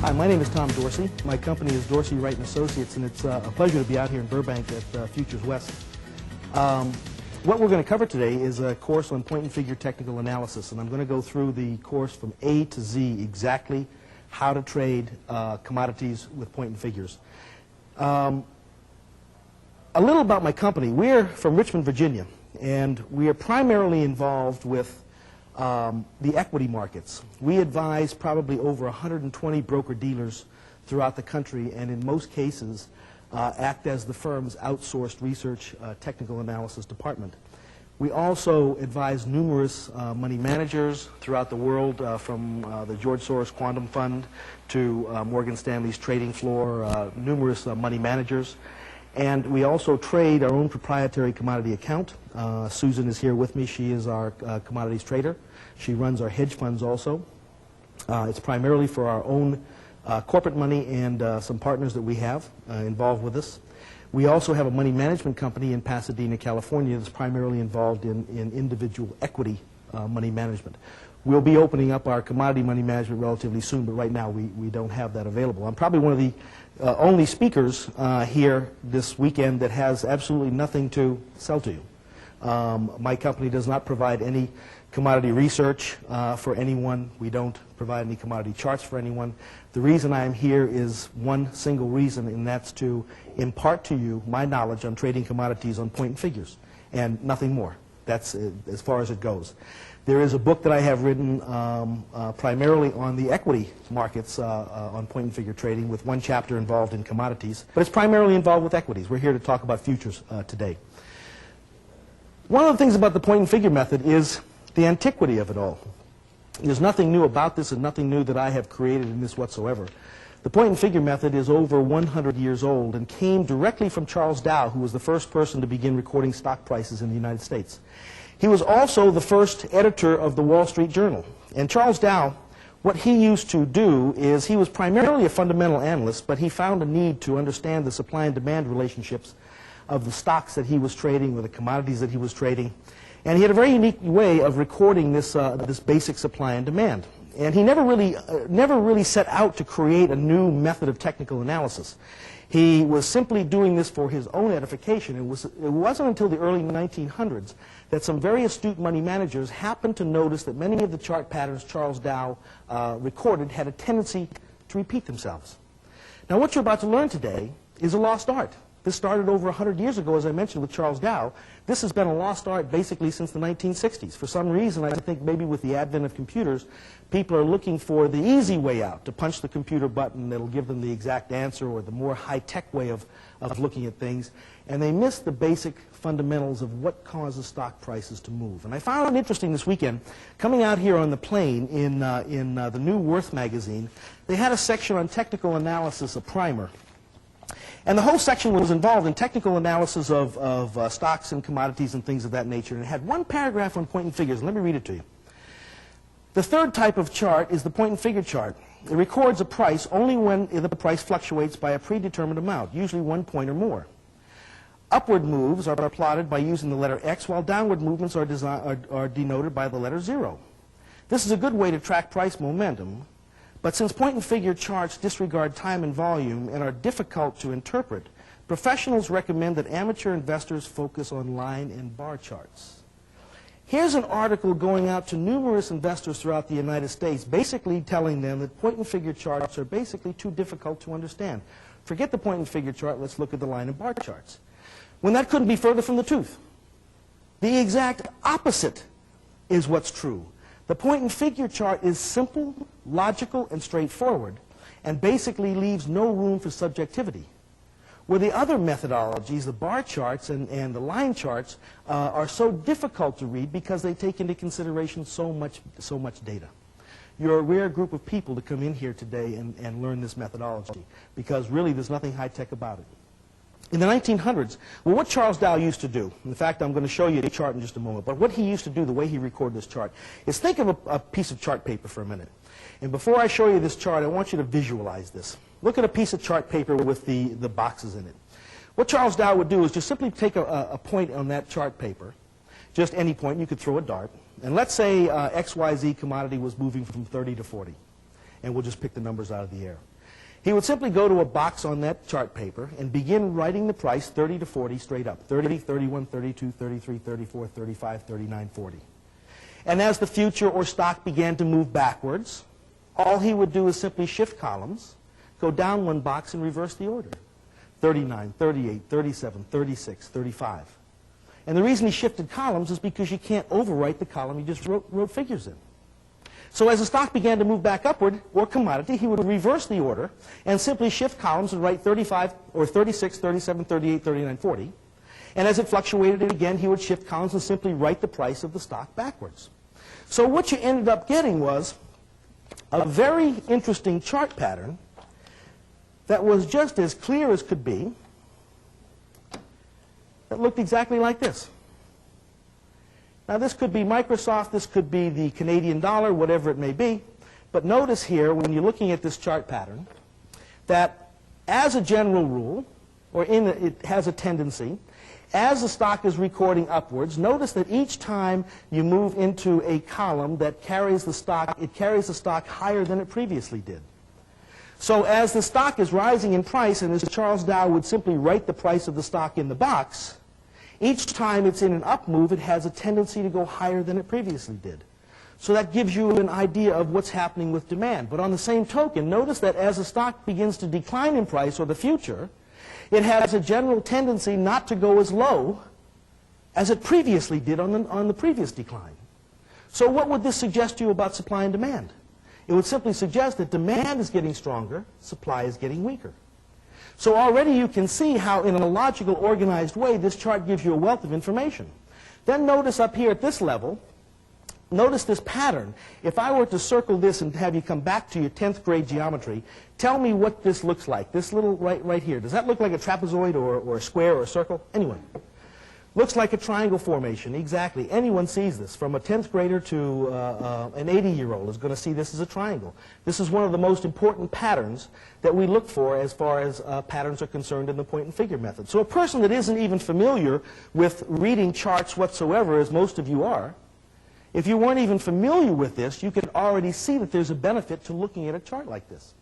Hi, my name is Tom Dorsey. My company is Dorsey, Wright & Associates, and it's a pleasure to be out here in Burbank at Futures West. What we're going to cover today is a course on point and figure technical analysis, and I'm going to go through the course from A to Z, exactly how to trade commodities with point and figures. A little about my company. We're from Richmond, Virginia, and we are primarily involved with the equity markets. We advise probably over 120 broker-dealers throughout the country, and in most cases act as the firm's outsourced research technical analysis department. We also advise numerous money managers throughout the world, from the George Soros Quantum Fund to Morgan Stanley's trading floor, numerous money managers. And we also trade our own proprietary commodity account. Susan is here with me. She is our commodities trader. She runs our hedge funds also. It's primarily for our own corporate money and some partners that we have involved with us. We also have a money management company in Pasadena, California that's primarily involved in individual equity money management. We'll be opening up our commodity money management relatively soon, but right now we don't have that available. I'm probably one of the only speakers here this weekend that has absolutely nothing to sell to you. My company does not provide any commodity research for anyone. We don't provide any commodity charts for anyone. The reason I am here is one single reason, and that's to impart to you my knowledge on trading commodities on point and figures, and nothing more. That's as far as it goes. There is a book that I have written primarily on the equity markets on point and figure trading, with one chapter involved in commodities, but it's primarily involved with equities. We're here to talk about futures today. One of the things about the point and figure method is the antiquity of it all. There's nothing new about this and nothing new that I have created in this whatsoever. The point and figure method is over 100 years old and came directly from Charles Dow, who was the first person to begin recording stock prices in the United States. He was also the first editor of the Wall Street Journal. And Charles Dow, what he used to do is, he was primarily a fundamental analyst, but he found a need to understand the supply and demand relationships of the stocks that he was trading or the commodities that he was trading. And he had a very unique way of recording this, this basic supply and demand. And he never really set out to create a new method of technical analysis. He was simply doing this for his own edification. It wasn't until the early 1900s that some very astute money managers happened to notice that many of the chart patterns Charles Dow recorded had a tendency to repeat themselves. Now, what you're about to learn today is a lost art. This started over 100 years ago, as I mentioned, with Charles Dow. This has been a lost art basically since the 1960s. For some reason, I think maybe with the advent of computers, people are looking for the easy way out, to punch the computer button that'll give them the exact answer, or the more high-tech way of looking at things. And they miss the basic fundamentals of what causes stock prices to move. And I found it interesting this weekend, coming out here on the plane in the new Worth magazine, they had a section on technical analysis, a primer. And the whole section was involved in technical analysis of stocks and commodities and things of that nature. And it had one paragraph on point and figures. Let me read it to you. The third type of chart is the point and figure chart. It records a price only when the price fluctuates by a predetermined amount, usually 1 point or more. Upward moves are plotted by using the letter X, while downward movements are denoted by the letter 0. This is a good way to track price momentum. But since point and figure charts disregard time and volume and are difficult to interpret, professionals recommend that amateur investors focus on line and bar charts. Here's an article going out to numerous investors throughout the United States, basically telling them that point and figure charts are basically too difficult to understand. Forget the point and figure chart, let's look at the line and bar charts. When that couldn't be further from the truth. The exact opposite is what's true. The point and figure chart is simple, logical, and straightforward, and basically leaves no room for subjectivity. Where the other methodologies, the bar charts and the line charts, are so difficult to read because they take into consideration so much data. You're a rare group of people to come in here today and learn this methodology, because really there's nothing high-tech about it. In the 1900s, well, what Charles Dow used to do, in fact, I'm going to show you the chart in just a moment, but what he used to do, the way he recorded this chart, is think of a piece of chart paper for a minute. And before I show you this chart, I want you to visualize this. Look at a piece of chart paper with the boxes in it. What Charles Dow would do is just simply take a point on that chart paper, just any point, you could throw a dart, and let's say XYZ commodity was moving from 30 to 40. and we'll just pick the numbers out of the air. He would simply go to a box on that chart paper and begin writing the price 30 to 40 straight up. 30, 31, 32, 33, 34, 35, 39, 40. And as the future or stock began to move backwards, all he would do is simply shift columns, go down one box and reverse the order. 39, 38, 37, 36, 35. And the reason he shifted columns is because you can't overwrite the column you just wrote figures in. So as the stock began to move back upward, or commodity, he would reverse the order and simply shift columns and write 35, or 36, 37, 38, 39, 40. And as it fluctuated again, he would shift columns and simply write the price of the stock backwards. So what you ended up getting was a very interesting chart pattern that was just as clear as could be, that looked exactly like this. Now this could be Microsoft, this could be the Canadian dollar, whatever it may be. But notice here, when you're looking at this chart pattern, that as a general rule, or it has a tendency, as the stock is recording upwards, notice that each time you move into a column that carries the stock, it carries the stock higher than it previously did. So as the stock is rising in price, and as Charles Dow would simply write the price of the stock in the box, each time it's in an up move, it has a tendency to go higher than it previously did. So that gives you an idea of what's happening with demand. But on the same token, notice that as the stock begins to decline in price, or the future, it has a general tendency not to go as low as it previously did on the previous decline. So what would this suggest to you about supply and demand? It would simply suggest that demand is getting stronger, supply is getting weaker. So already you can see how, in a logical, organized way, this chart gives you a wealth of information. Then notice up here at this level, notice this pattern. If I were to circle this and have you come back to your 10th grade geometry, tell me what this looks like. This little right here. Does that look like a trapezoid or a square or a circle? Anyone? Looks like a triangle formation. Exactly. Anyone sees this. From a 10th grader to an 80-year-old is going to see this as a triangle. This is one of the most important patterns that we look for as far as patterns are concerned in the point and figure method. So a person that isn't even familiar with reading charts whatsoever, as most of you are, if you weren't even familiar with this, you could already see that there's a benefit to looking at a chart like this.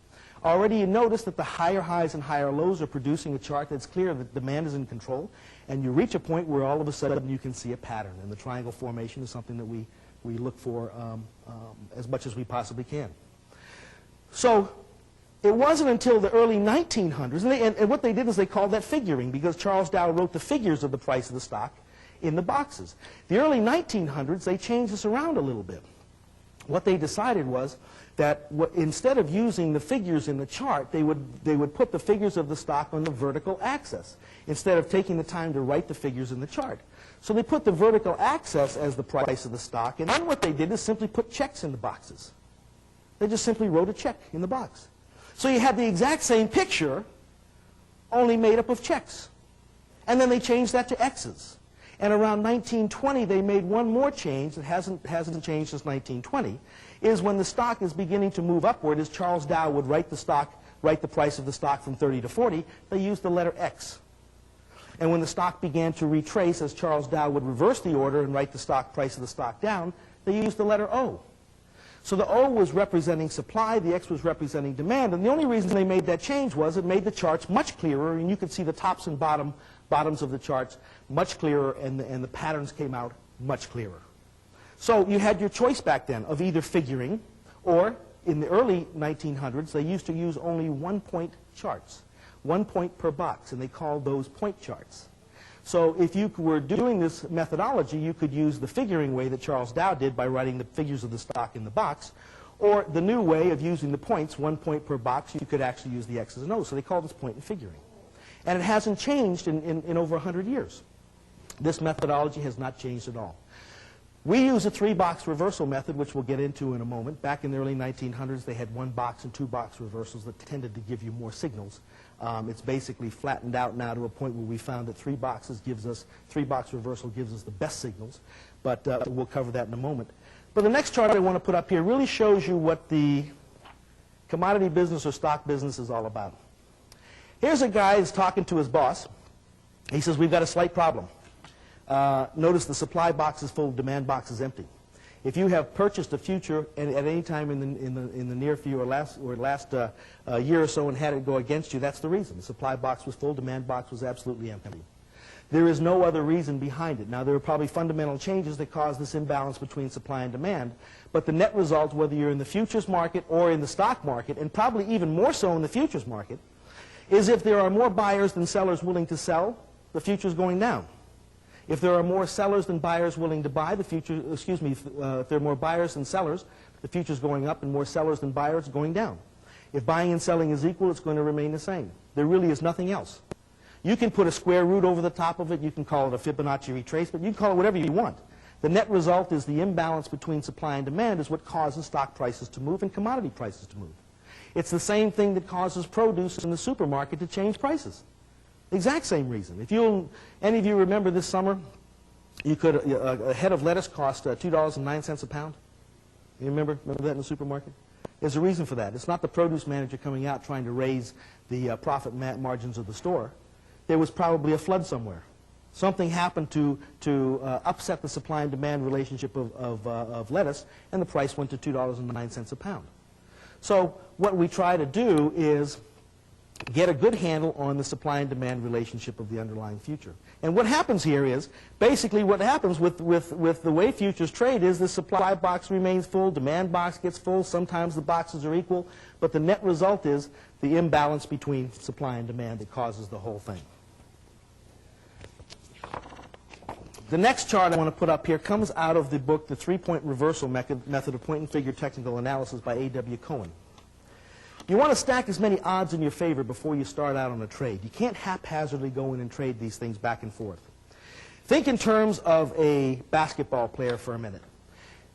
Already you notice that the higher highs and higher lows are producing a chart that's clear that demand is in control, and you reach a point where all of a sudden you can see a pattern, and the triangle formation is something that we look for as much as we possibly can. So it wasn't until the early 1900s, and what they did is they called that figuring, because Charles Dow wrote the figures of the price of the stock in the boxes. The early 1900s, they changed this around a little bit. What they decided was that instead of using the figures in the chart, they would put the figures of the stock on the vertical axis, instead of taking the time to write the figures in the chart. So they put the vertical axis as the price of the stock, and then what they did is simply put checks in the boxes. They just simply wrote a check in the box. So you had the exact same picture, only made up of checks. And then they changed that to X's. And around 1920, they made one more change that hasn't changed since 1920, is when the stock is beginning to move upward, as Charles Dow would write the price of the stock from 30 to 40, they used the letter X. And when the stock began to retrace, as Charles Dow would reverse the order and write the stock price of the stock down, they used the letter O. So the O was representing supply, the X was representing demand, and the only reason they made that change was it made the charts much clearer, and you could see the tops and bottoms of the charts much clearer, and the patterns came out much clearer. So you had your choice back then of either figuring, or in the early 1900s, they used to use only 1-point charts, 1 point per box, and they called those point charts. So if you were doing this methodology, you could use the figuring way that Charles Dow did by writing the figures of the stock in the box, or the new way of using the points, 1 point per box, you could actually use the X's and O's. So they call this point and figuring. And it hasn't changed in over 100 years. This methodology has not changed at all. We use a 3-box reversal method, which we'll get into in a moment. Back in the early 1900s, they had 1-box and 2-box reversals that tended to give you more signals. It's basically flattened out now to a point where we found that 3-box reversal gives us the best signals, but we'll cover that in a moment. But the next chart I want to put up here really shows you what the commodity business or stock business is all about. Here's a guy who's talking to his boss. He says, we've got a slight problem. Notice the supply box is full, demand box is empty. If you have purchased a future at any time in the near future or last year or so and had it go against you, that's the reason. The supply box was full, demand box was absolutely empty. There is no other reason behind it. Now, there are probably fundamental changes that cause this imbalance between supply and demand, but the net result, whether you're in the futures market or in the stock market, and probably even more so in the futures market, is if there are more buyers than sellers willing to sell, the future's going down. If there are more sellers than buyers willing to buy, if there are more buyers than sellers, the future's going up, and more sellers than buyers going down. If buying and selling is equal, it's going to remain the same. There really is nothing else. You can put a square root over the top of it. You can call it a Fibonacci retracement. You can call it whatever you want. The net result is the imbalance between supply and demand is what causes stock prices to move and commodity prices to move. It's the same thing that causes produce in the supermarket to change prices. The exact same reason. If any of you remember this summer, a head of lettuce cost $2.09 a pound. You remember that in the supermarket? There's a reason for that. It's not the produce manager coming out trying to raise the profit margins of the store. There was probably a flood somewhere. Something happened to upset the supply and demand relationship of lettuce, and the price went to $2.09 a pound. So what we try to do is get a good handle on the supply and demand relationship of the underlying future. And what happens here is, basically what happens with the way futures trade is the supply box remains full, demand box gets full, sometimes the boxes are equal, but the net result is the imbalance between supply and demand that causes the whole thing. The next chart I want to put up here comes out of the book, The Three-Point Reversal Method of Point and Figure Technical Analysis by A.W. Cohen. You want to stack as many odds in your favor before you start out on a trade. You can't haphazardly go in and trade these things back and forth. Think in terms of a basketball player for a minute.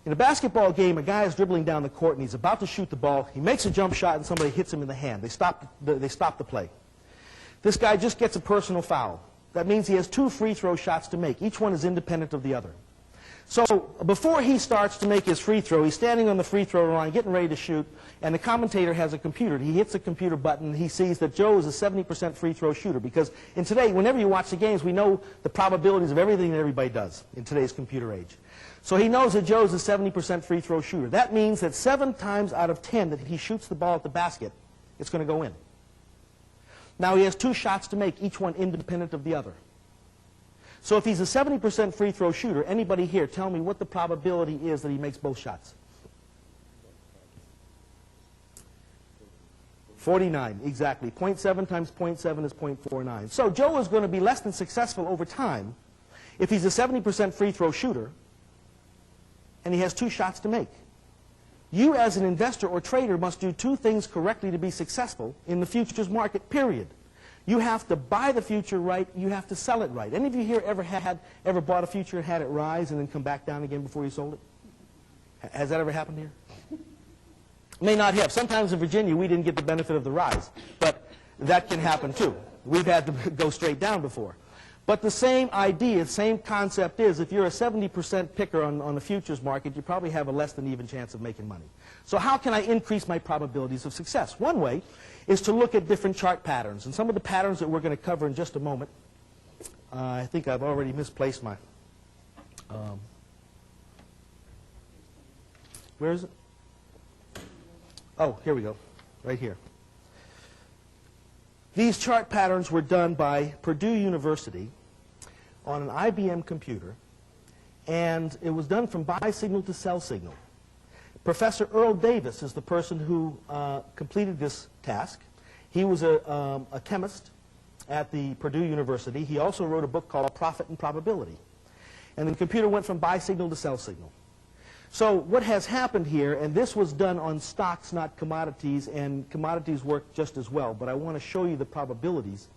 In a basketball game, a guy is dribbling down the court and he's about to shoot the ball. He makes a jump shot and somebody hits him in the hand. They stop the play. This guy just gets a personal foul. That means he has 2 free throw shots to make. Each one is independent of the other. So before he starts to make his free throw, he's standing on the free throw line, getting ready to shoot, and the commentator has a computer. He hits the computer button, and he sees that Joe is a 70% free throw shooter. Because in today, whenever you watch the games, we know the probabilities of everything that everybody does in today's computer age. So he knows that Joe's a 70% free throw shooter. That means that 7 times out of 10 that he shoots the ball at the basket, it's going to go in. Now he has 2 shots to make, each one independent of the other. So if he's a 70% free throw shooter, anybody here tell me what the probability is that he makes both shots? 49, exactly. 0.7 times 0.7 is 0.49. So Joe is going to be less than successful over time if he's a 70% free throw shooter and he has 2 shots to make. You as an investor or trader must do 2 things correctly to be successful in the futures market, period. You have to buy the future right, you have to sell it right. Any of you here ever bought a future and had it rise and then come back down again before you sold it? Has that ever happened here? May not have. Sometimes in Virginia we didn't get the benefit of the rise, but that can happen too. We've had to go straight down before. But the same idea, same concept is, if you're a 70% picker on the futures market, you probably have a less than even chance of making money. So how can I increase my probabilities of success? One way is to look at different chart patterns. And some of the patterns that we're going to cover in just a moment, I think I've already misplaced my, where is it? Oh, here we go, right here. These chart patterns were done by Purdue University on an IBM computer, and it was done from buy signal to sell signal. Professor Earl Davis is the person who completed this task. He was a chemist at the Purdue University. He also wrote a book called Profit and Probability. And the computer went from buy signal to sell signal. So what has happened here, and this was done on stocks, not commodities, and commodities work just as well, but I want to show you the probabilities,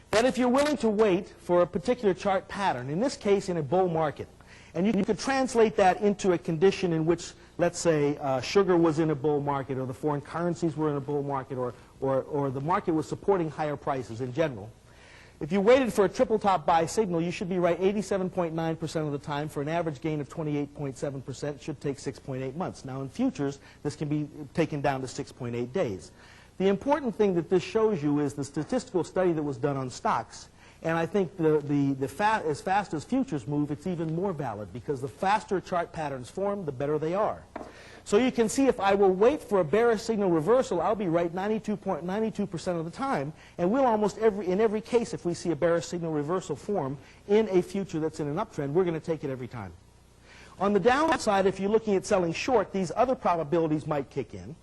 that if you're willing to wait for a particular chart pattern, in this case in a bull market, and you could translate that into a condition in which, let's say, sugar was in a bull market, or the foreign currencies were in a bull market, or the market was supporting higher prices in general. If you waited for a triple top buy signal, you should be right 87.9% of the time for an average gain of 28.7%. Should take 6.8 months. Now in futures, this can be taken down to 6.8 days. The important thing that this shows you is the statistical study that was done on stocks And I think as fast as futures move, it's even more valid, because the faster chart patterns form, the better they are. So you can see if I will wait for a bearish signal reversal, I'll be right 92% of the time. And we'll almost in every case, if we see a bearish signal reversal form in a future that's in an uptrend, we're going to take it every time. On the downside, if you're looking at selling short, these other probabilities might kick in,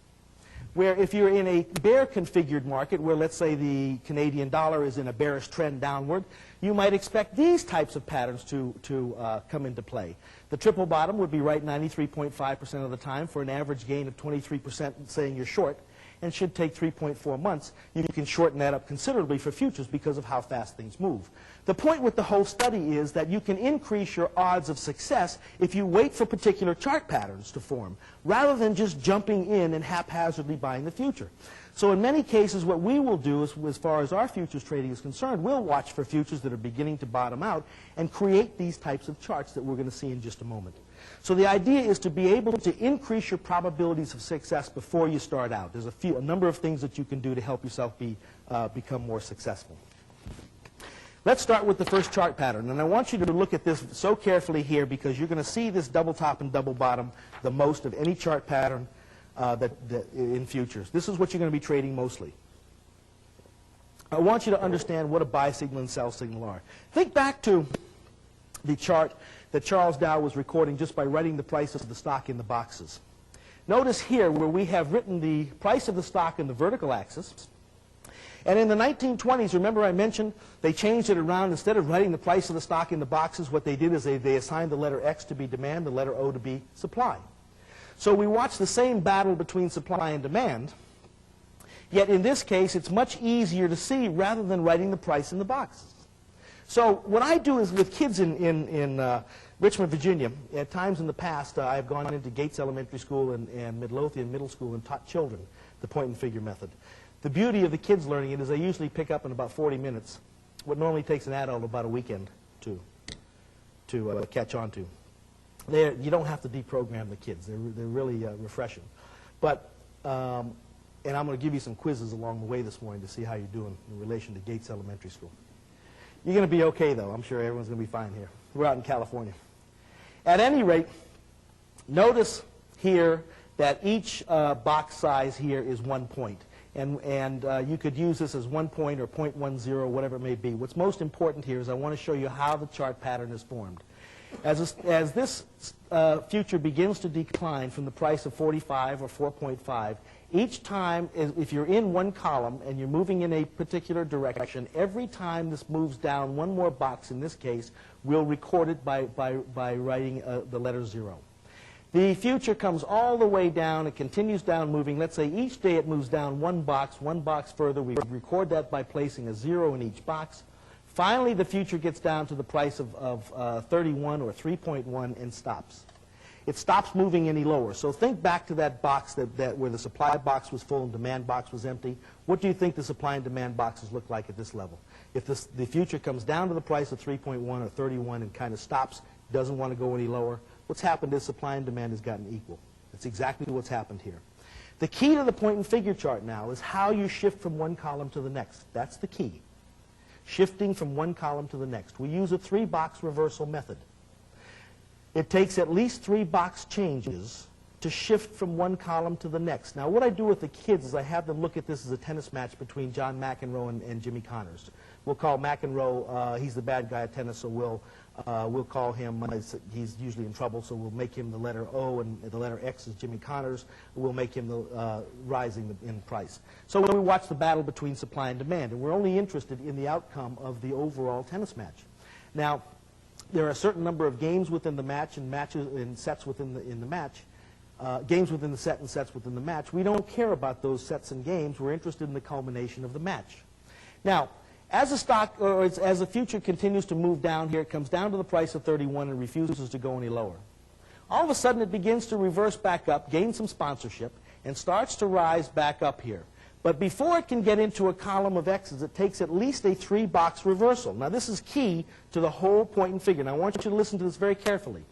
where if you're in a bear configured market, where let's say the Canadian dollar is in a bearish trend downward, you might expect these types of patterns to come into play. The triple bottom would be right 93.5% of the time for an average gain of 23% saying you're short, and should take 3.4 months. You can shorten that up considerably for futures because of how fast things move. The point with the whole study is that you can increase your odds of success if you wait for particular chart patterns to form, rather than just jumping in and haphazardly buying the future. So in many cases, what we will do is, as far as our futures trading is concerned, we'll watch for futures that are beginning to bottom out and create these types of charts that we're going to see in just a moment. So the idea is to be able to increase your probabilities of success before you start out. There's a number of things that you can do to help yourself become more successful. Let's start with the first chart pattern. And I want you to look at this so carefully here, because you're going to see this double top and double bottom the most of any chart pattern in futures. This is what you're going to be trading mostly. I want you to understand what a buy signal and sell signal are. Think back to the chart that Charles Dow was recording just by writing the price of the stock in the boxes. Notice here where we have written the price of the stock in the vertical axis. And in the 1920s, remember I mentioned they changed it around. Instead of writing the price of the stock in the boxes, what they did is they assigned the letter X to be demand, the letter O to be supply. So we watch the same battle between supply and demand, yet in this case it's much easier to see rather than writing the price in the boxes. So what I do is with kids in Richmond, Virginia, at times in the past I've gone into Gates Elementary School and Midlothian Middle School and taught children the point and figure method. The beauty of the kids learning it is they usually pick up in about 40 minutes what normally takes an adult about a weekend to catch on to. You don't have to deprogram the kids. They're really refreshing. But, and I'm going to give you some quizzes along the way this morning to see how you're doing in relation to Gates Elementary School. You're going to be okay, though. I'm sure everyone's going to be fine here. We're out in California. At any rate, notice here that each box size here is 1 point. And you could use this as 1 point or 0.10, whatever it may be. What's most important here is I want to show you how the chart pattern is formed. As this future begins to decline from the price of 45 or 4.5, each time, if you're in one column and you're moving in a particular direction, every time this moves down one more box, in this case, we'll record it by writing the letter 0. The future comes all the way down. It continues down moving. Let's say each day it moves down one box further. We record that by placing a 0 in each box. Finally, the future gets down to the price of 31 or 3.1 and stops. It stops moving any lower. So think back to that box where the supply box was full and demand box was empty. What do you think the supply and demand boxes look like at this level? If the future comes down to the price of 3.1 or 31 and kind of stops, doesn't want to go any lower, what's happened is supply and demand has gotten equal. That's exactly what's happened here. The key to the point and figure chart now is how you shift from one column to the next. That's the key. Shifting from one column to the next. We use a 3-box reversal method. It takes at least 3 box changes to shift from one column to the next. Now, what I do with the kids is I have them look at this as a tennis match between John McEnroe and Jimmy Connors. We'll call McEnroe, he's the bad guy at tennis, so we'll call him, he's usually in trouble, so we'll make him the letter O, and the letter X is Jimmy Connors. We'll make him the rising in price. So we watch the battle between supply and demand, and we're only interested in the outcome of the overall tennis match. Now, there are a certain number of games within the match and matches and sets within the match. Games within the set and sets within the match. We don't care about those sets and games. We're interested in the culmination of the match. Now, as the future continues to move down here, it comes down to the price of 31 and refuses to go any lower. All of a sudden, it begins to reverse back up, gain some sponsorship, and starts to rise back up here. But before it can get into a column of X's, it takes at least a 3-box reversal. Now, this is key to the whole point and figure. Now, I want you to listen to this very carefully.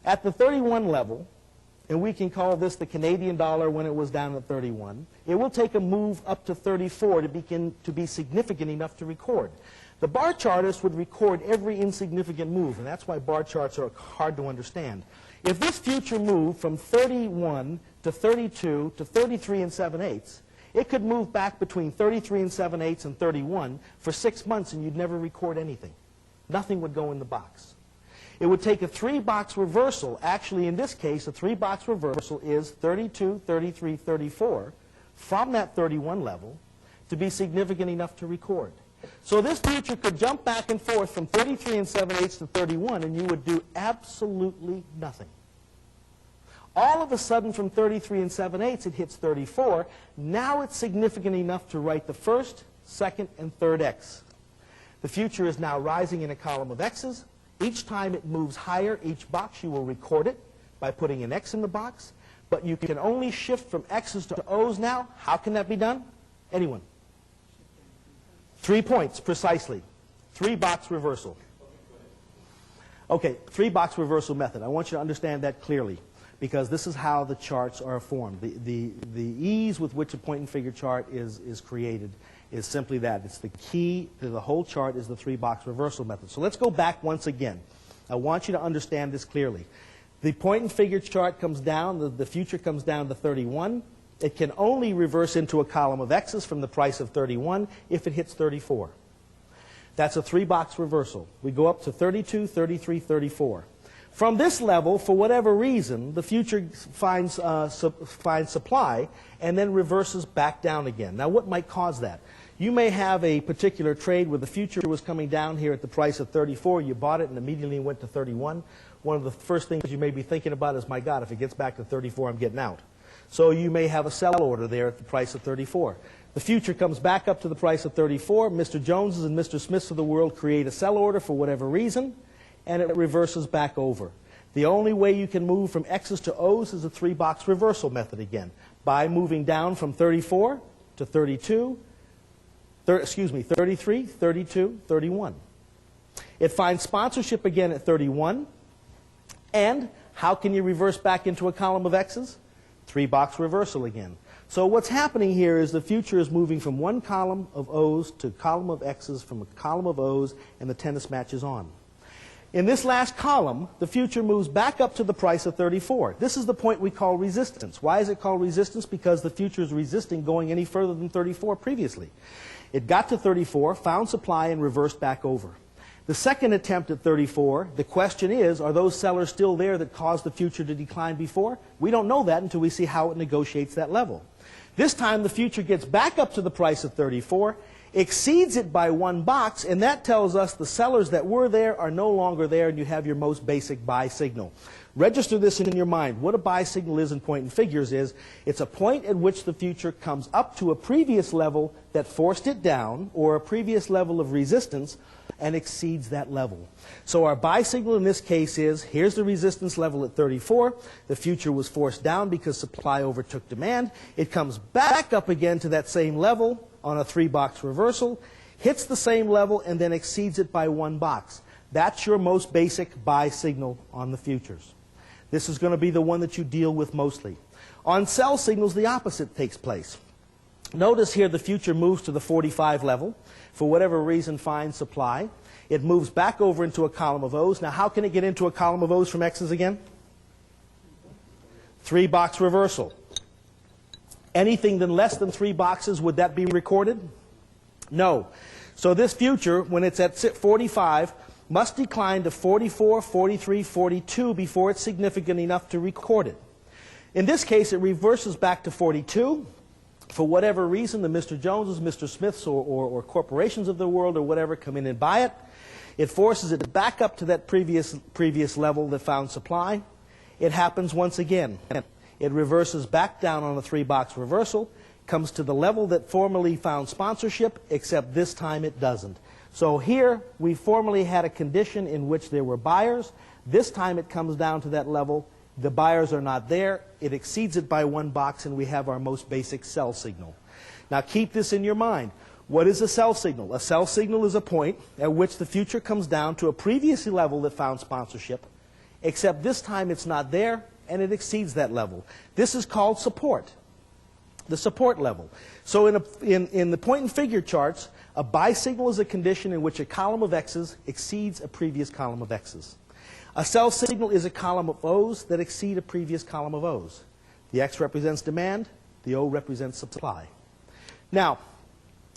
At the 31 level, and we can call this the Canadian dollar when it was down at 31, it will take a move up to 34 to begin to be significant enough to record. The bar chartist would record every insignificant move, and that's why bar charts are hard to understand. If this future moved from 31 to 32 to 33 and 7/8, it could move back between 33 and 7/8 and 31 for 6 months, and you'd never record anything. Nothing would go in the box. It would take a 3-box reversal. Actually, in this case, a 3-box reversal is 32, 33, 34 from that 31 level to be significant enough to record. So this future could jump back and forth from 33 and 7/8 to 31, and you would do absolutely nothing. All of a sudden, from 33 and 7/8, it hits 34. Now it's significant enough to write the first, second, and third X. The future is now rising in a column of X's. Each time it moves higher, each box, you will record it by putting an X in the box. But you can only shift from X's to O's now. How can that be done? Anyone? 3 points, precisely. 3-box reversal. Okay, 3-box reversal method. I want you to understand that clearly, because this is how the charts are formed. The ease with which a point and figure chart is created is simply that. It's the key to the whole chart is the 3-box reversal method. So let's go back once again. I want you to understand this clearly. The point and figure chart comes down, the future comes down to 31. It can only reverse into a column of X's from the price of 31 if it hits 34. That's a 3-box reversal. We go up to 32, 33, 34. From this level, for whatever reason, the future finds supply and then reverses back down again. Now, what might cause that? You may have a particular trade where the future was coming down here at the price of 34. You bought it and immediately went to 31. One of the first things you may be thinking about is, my God, if it gets back to 34, I'm getting out. So you may have a sell order there at the price of 34. The future comes back up to the price of 34. Mr. Joneses and Mr. Smiths of the world create a sell order for whatever reason, and it reverses back over. The only way you can move from X's to O's is a 3-box reversal method again, by moving down from 34 to 32, 33, 32, 31. It finds sponsorship again at 31. And how can you reverse back into a column of X's? 3-box reversal again. So what's happening here is the future is moving from one column of O's to a column of X's, from a column of O's, and the tennis match is on. In this last column, the future moves back up to the price of 34. This is the point we call resistance. Why is it called resistance? Because the future is resisting going any further than 34 previously. It got to 34, found supply, and reversed back over. The second attempt at 34, the question is, are those sellers still there that caused the future to decline before? We don't know that until we see how it negotiates that level. This time the future gets back up to the price of 34, exceeds it by 1 box, and that tells us the sellers that were there are no longer there, and you have your most basic buy signal. Register this in your mind. What a buy signal is in point and figures is, it's a point at which the future comes up to a previous level that forced it down, or a previous level of resistance, and exceeds that level. So our buy signal in this case is, here's the resistance level at 34. The future was forced down because supply overtook demand. It comes back up again to that same level on a 3-box reversal, hits the same level, and then exceeds it by 1 box. That's your most basic buy signal on the futures. This is going to be the one that you deal with mostly. On sell signals, the opposite takes place. Notice here the future moves to the 45 level. For whatever reason, finds supply. It moves back over into a column of O's. Now, how can it get into a column of O's from X's again? 3-box reversal. Anything less than 3 boxes, would that be recorded? No. So this future, when it's at 45, must decline to 44, 43, 42 before it's significant enough to record it. In this case, it reverses back to 42. For whatever reason, the Mr. Joneses, Mr. Smiths, or corporations of the world or whatever come in and buy it. It forces it back up to that previous level that found supply. It happens once again. It reverses back down on a 3-box reversal, comes to the level that formerly found sponsorship, except this time it doesn't. So here, we formerly had a condition in which there were buyers. This time it comes down to that level. The buyers are not there. It exceeds it by 1 box, and we have our most basic sell signal. Now keep this in your mind. What is a sell signal? A sell signal is a point at which the future comes down to a previous level that found sponsorship, except this time it's not there, and it exceeds that level. This is called support. the support level. So in the point and figure charts, a buy signal is a condition in which a column of X's exceeds a previous column of X's. A sell signal is a column of O's that exceed a previous column of O's. The X represents demand, the O represents supply. Now,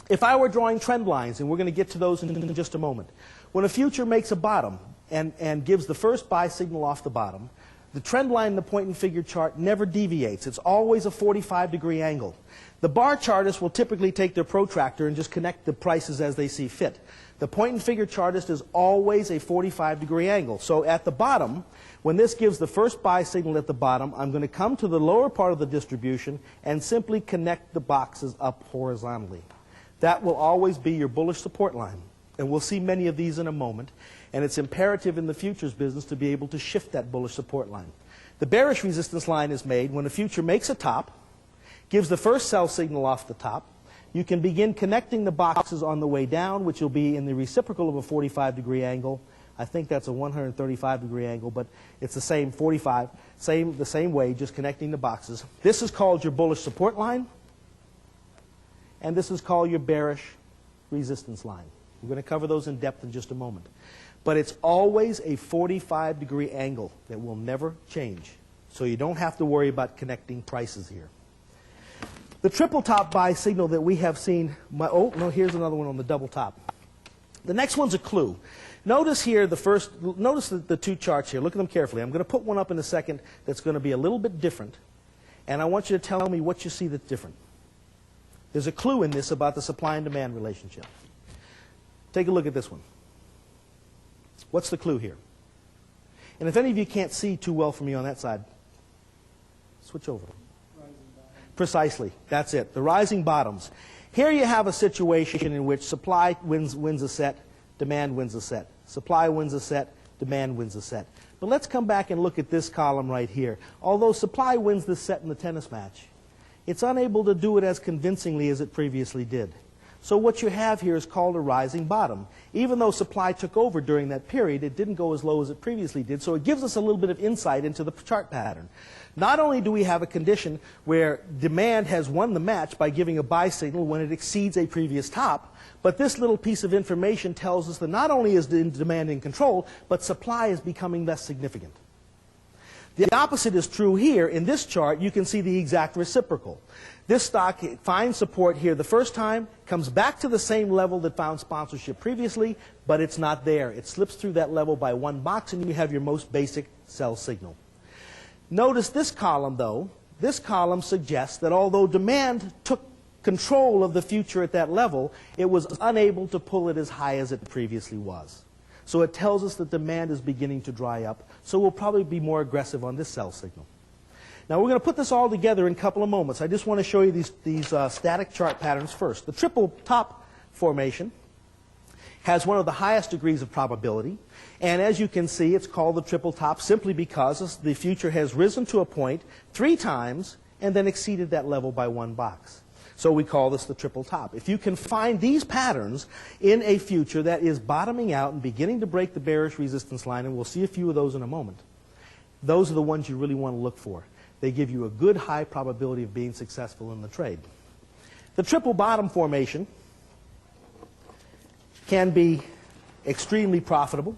if I were drawing trend lines, and we're going to get to those in just a moment, when a future makes a bottom and gives the first buy signal off the bottom, the trend line in the point and figure chart never deviates. It's always a 45-degree angle. The bar chartist will typically take their protractor and just connect the prices as they see fit. The point and figure chartist is always a 45-degree angle. So at the bottom, when this gives the first buy signal at the bottom, I'm going to come to the lower part of the distribution and simply connect the boxes up horizontally. That will always be your bullish support line. And we'll see many of these in a moment. And it's imperative in the futures business to be able to shift that bullish support line. The bearish resistance line is made when a future makes a top, gives the first sell signal off the top. You can begin connecting the boxes on the way down, which will be in the reciprocal of a 45-degree angle. I think that's a 135-degree angle, but it's the same 45, the same way, just connecting the boxes. This is called your bullish support line, and this is called your bearish resistance line. We're going to cover those in depth in just a moment. But it's always a 45-degree angle that will never change. So you don't have to worry about connecting prices here. The triple top buy signal that we have seen, oh, no, here's another one on the double top. The next one's a clue. Notice here notice the two charts here. Look at them carefully. I'm going to put one up in a second that's going to be a little bit different. And I want you to tell me what you see that's different. There's a clue in this about the supply and demand relationship. Take a look at this one. What's the clue here? And if any of you can't see too well from me on that side, switch over. Precisely. That's it. The rising bottoms. Here you have a situation in which supply wins a set, demand wins a set. Supply wins a set, demand wins a set. But let's come back and look at this column right here. Although supply wins this set in the tennis match, it's unable to do it as convincingly as it previously did. So what you have here is called a rising bottom. Even though supply took over during that period, it didn't go as low as it previously did. So it gives us a little bit of insight into the chart pattern. Not only do we have a condition where demand has won the match by giving a buy signal when it exceeds a previous top, but this little piece of information tells us that not only is demand in control, but supply is becoming less significant. The opposite is true here. In this chart, you can see the exact reciprocal. This stock finds support here the first time, comes back to the same level that found sponsorship previously, but it's not there. It slips through that level by one box, and you have your most basic sell signal. Notice this column, though. This column suggests that although demand took control of the future at that level, it was unable to pull it as high as it previously was. So it tells us that demand is beginning to dry up, so we'll probably be more aggressive on this sell signal. Now we're going to put this all together in a couple of moments. I just want to show you these static chart patterns first. The triple top formation has one of the highest degrees of probability, and as you can see, it's called the triple top simply because the future has risen to a point 3 times and then exceeded that level by one box. So we call this the triple top. If you can find these patterns in a future that is bottoming out and beginning to break the bearish resistance line, and we'll see a few of those in a moment, those are the ones you really want to look for. They give you a good high probability of being successful in the trade. The triple bottom formation can be extremely profitable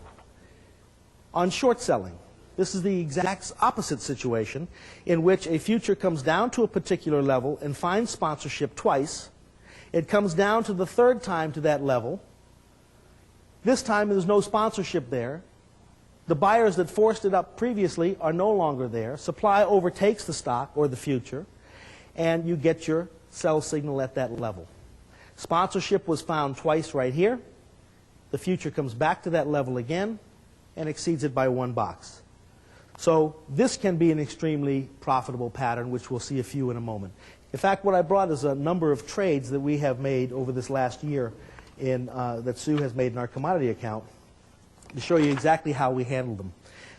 on short selling. This is the exact opposite situation in which a future comes down to a particular level and finds sponsorship twice. It comes down to the third time to that level. This time there's no sponsorship there. The buyers that forced it up previously are no longer there. Supply overtakes the stock or the future, and you get your sell signal at that level. Sponsorship was found twice right here. The future comes back to that level again and exceeds it by one box. So this can be an extremely profitable pattern, which we'll see a few in a moment. In fact, what I brought is a number of trades that we have made over this last year that Sue has made in our commodity account to show you exactly how we handled them.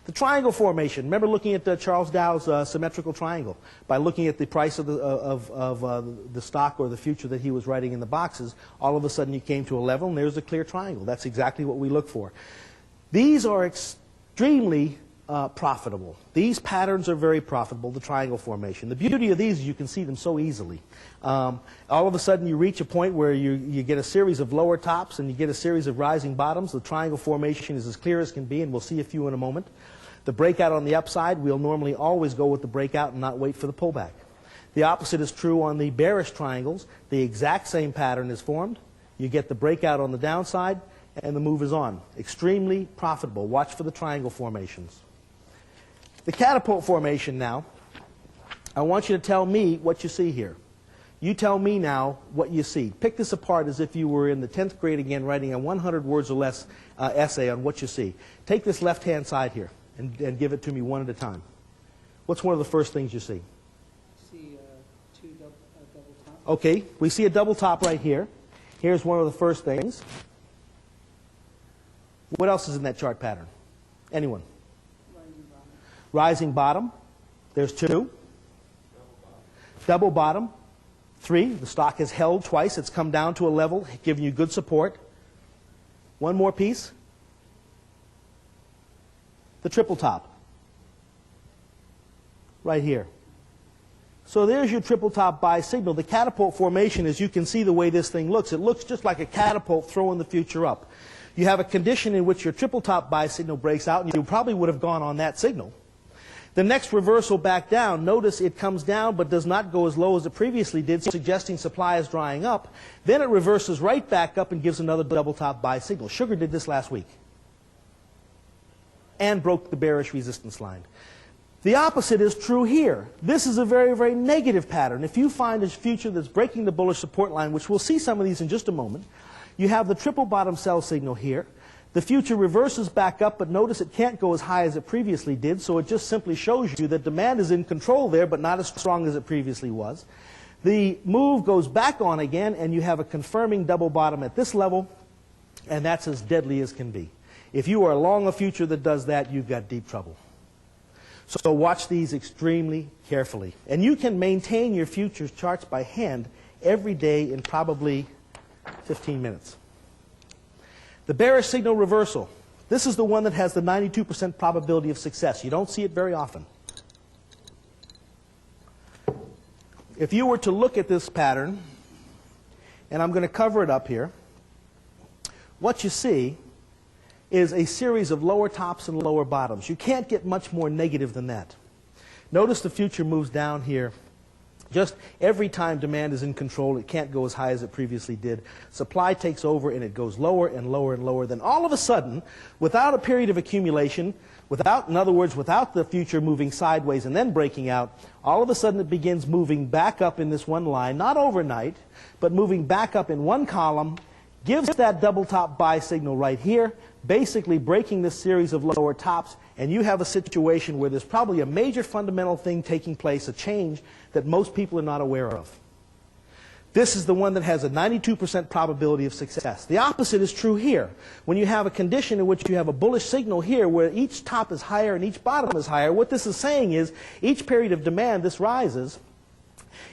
The triangle formation. Remember looking at Charles Dow's symmetrical triangle. By looking at the price of the stock or the future that he was writing in the boxes, all of a sudden you came to a level and there's a clear triangle. That's exactly what we look for. These are extremely profitable. These patterns are very profitable, the triangle formation. The beauty of these is you can see them so easily. All of a sudden you reach a point where you get a series of lower tops and you get a series of rising bottoms. The triangle formation is as clear as can be, and we'll see a few in a moment. The breakout on the upside, we'll normally always go with the breakout and not wait for the pullback. The opposite is true on the bearish triangles. The exact same pattern is formed. You get the breakout on the downside, and the move is on. Extremely profitable. Watch for the triangle formations. The catapult formation now, I want you to tell me what you see here. You tell me now what you see. Pick this apart as if you were in the 10th grade again writing a 100 words or less essay on what you see. Take this left-hand side here and give it to me one at a time. What's one of the first things you see? See two double tops. Okay, we see a double top right here. Here's one of the first things. What else is in that chart pattern? Anyone? Rising bottom. There's two. Double bottom. Three. The stock has held twice. It's come down to a level, giving you good support. One more piece. The triple top. Right here. So there's your triple top buy signal. The catapult formation, as you can see the way this thing looks, it looks just like a catapult throwing the future up. You have a condition in which your triple top buy signal breaks out, and you probably would have gone on that signal. The next reversal back down, notice it comes down but does not go as low as it previously did, suggesting supply is drying up. Then it reverses right back up and gives another double top buy signal. Sugar did this last week and broke the bearish resistance line. The opposite is true here. This is a very, very negative pattern. If you find a future that's breaking the bullish support line, which we'll see some of these in just a moment, you have the triple bottom sell signal here. The future reverses back up, but notice it can't go as high as it previously did, so it just simply shows you that demand is in control there, but not as strong as it previously was. The move goes back on again, and you have a confirming double bottom at this level, and that's as deadly as can be. If you are long a future that does that, you've got deep trouble. So watch these extremely carefully. And you can maintain your futures charts by hand every day in probably 15 minutes. The bearish signal reversal. This is the one that has the 92% probability of success. You don't see it very often. If you were to look at this pattern, and I'm going to cover it up here, what you see is a series of lower tops and lower bottoms. You can't get much more negative than that. Notice the future moves down here. Just every time demand is in control, it can't go as high as it previously did. Supply takes over and it goes lower and lower and lower. Then all of a sudden, without a period of accumulation, in other words, without the future moving sideways and then breaking out, all of a sudden it begins moving back up in this one line, not overnight, but moving back up in one column, gives that double top buy signal right here, basically breaking this series of lower tops, and you have a situation where there's probably a major fundamental thing taking place, a change that most people are not aware of. This is the one that has a 92% probability of success. The opposite is true here. When you have a condition in which you have a bullish signal here where each top is higher and each bottom is higher, what this is saying is each period of demand this rises,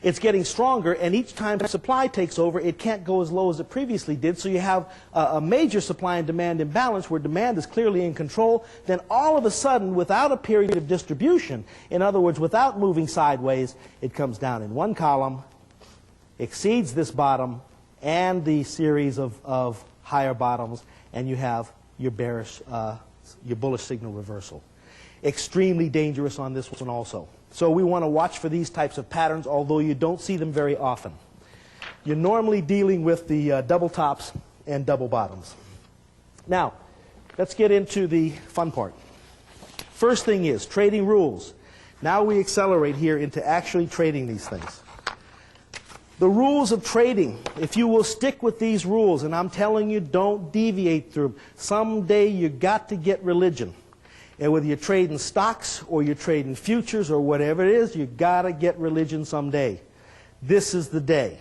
it's getting stronger, and each time supply takes over, it can't go as low as it previously did, so you have a major supply and demand imbalance where demand is clearly in control. Then all of a sudden, without a period of distribution, in other words, without moving sideways, it comes down in one column, exceeds this bottom and the series of higher bottoms, and you have your bearish, your bullish signal reversal. Extremely dangerous on this one also. So we want to watch for these types of patterns, although you don't see them very often. You're normally dealing with the double tops and double bottoms. Now, let's get into the fun part. First thing is trading rules. Now we accelerate here into actually trading these things. The rules of trading, if you will stick with these rules, and I'm telling you, don't deviate through them. Someday you got to get religion. And whether you're trading stocks or you're trading futures or whatever it is, you got to get religion someday. This is the day.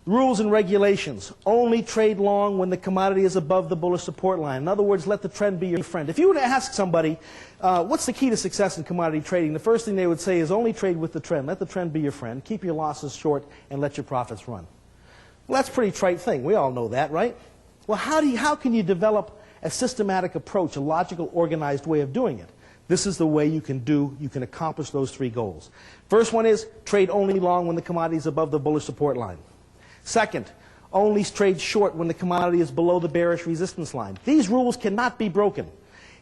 Rules and regulations. Only trade long when the commodity is above the bullish support line. In other words, let the trend be your friend. If you were to ask somebody, what's the key to success in commodity trading, the first thing they would say is only trade with the trend. Let the trend be your friend. Keep your losses short and let your profits run. Well, that's a pretty trite thing. We all know that, right? Well, how can you develop a systematic approach, a logical, organized way of doing it? This is the way you can accomplish those three goals. First one is trade only long when the commodity is above the bullish support line. Second, only trade short when the commodity is below the bearish resistance line. These rules cannot be broken.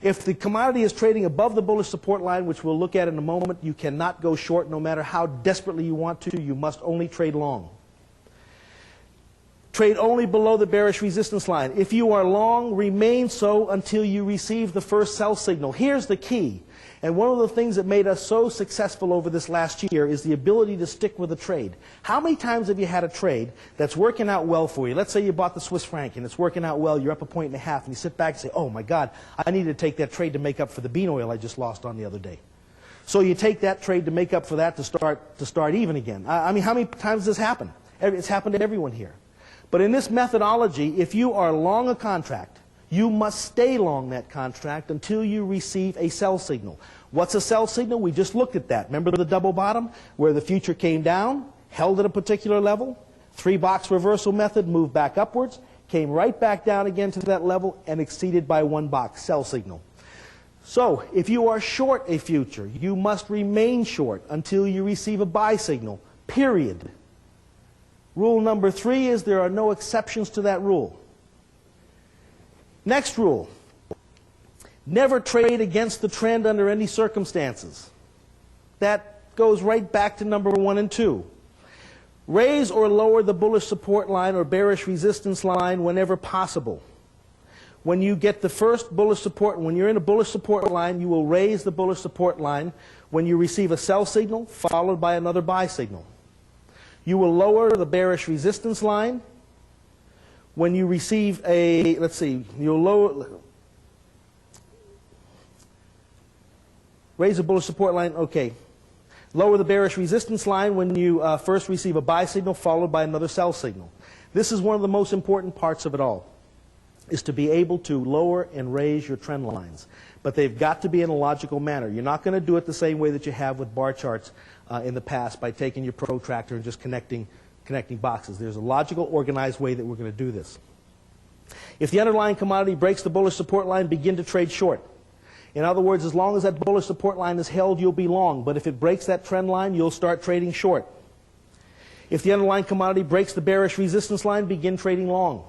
If the commodity is trading above the bullish support line, which we'll look at in a moment, you cannot go short no matter how desperately you want to. You must only trade long. Trade only below the bearish resistance line. If you are long, remain so until you receive the first sell signal. Here's the key. And one of the things that made us so successful over this last year is the ability to stick with a trade. How many times have you had a trade that's working out well for you? Let's say you bought the Swiss franc and it's working out well, you're up 1.5 points, and you sit back and say, oh my God, I need to take that trade to make up for the bean oil I just lost on the other day. So you take that trade to make up for that to start even again. I mean, how many times does this happen? It's happened to everyone here. But in this methodology, if you are long a contract, you must stay long that contract until you receive a sell signal. What's a sell signal? We just looked at that. Remember the double bottom where the future came down, held at a particular level, 3-box reversal method, moved back upwards, came right back down again to that level and exceeded by 1 box, sell signal. So if you are short a future, you must remain short until you receive a buy signal, period. Rule number 3 is there are no exceptions to that rule. Next rule, never trade against the trend under any circumstances. That goes right back to number 1 and 2. Raise or lower the bullish support line or bearish resistance line whenever possible. When you get the first bullish support, when you're in a bullish support line, you will raise the bullish support line when you receive a sell signal followed by another buy signal. You will lower the bearish resistance line when you receive a, let's see, you'll raise the bullish support line, okay. Lower the bearish resistance line when you first receive a buy signal followed by another sell signal. This is one of the most important parts of it all, is to be able to lower and raise your trend lines. But they've got to be in a logical manner. You're not going to do it the same way that you have with bar charts in the past by taking your protractor and just connecting boxes. There's a logical, organized way that we're going to do this. If the underlying commodity breaks the bullish support line, begin to trade short. In other words, as long as that bullish support line is held, you'll be long. But if it breaks that trend line, you'll start trading short. If the underlying commodity breaks the bearish resistance line, begin trading long.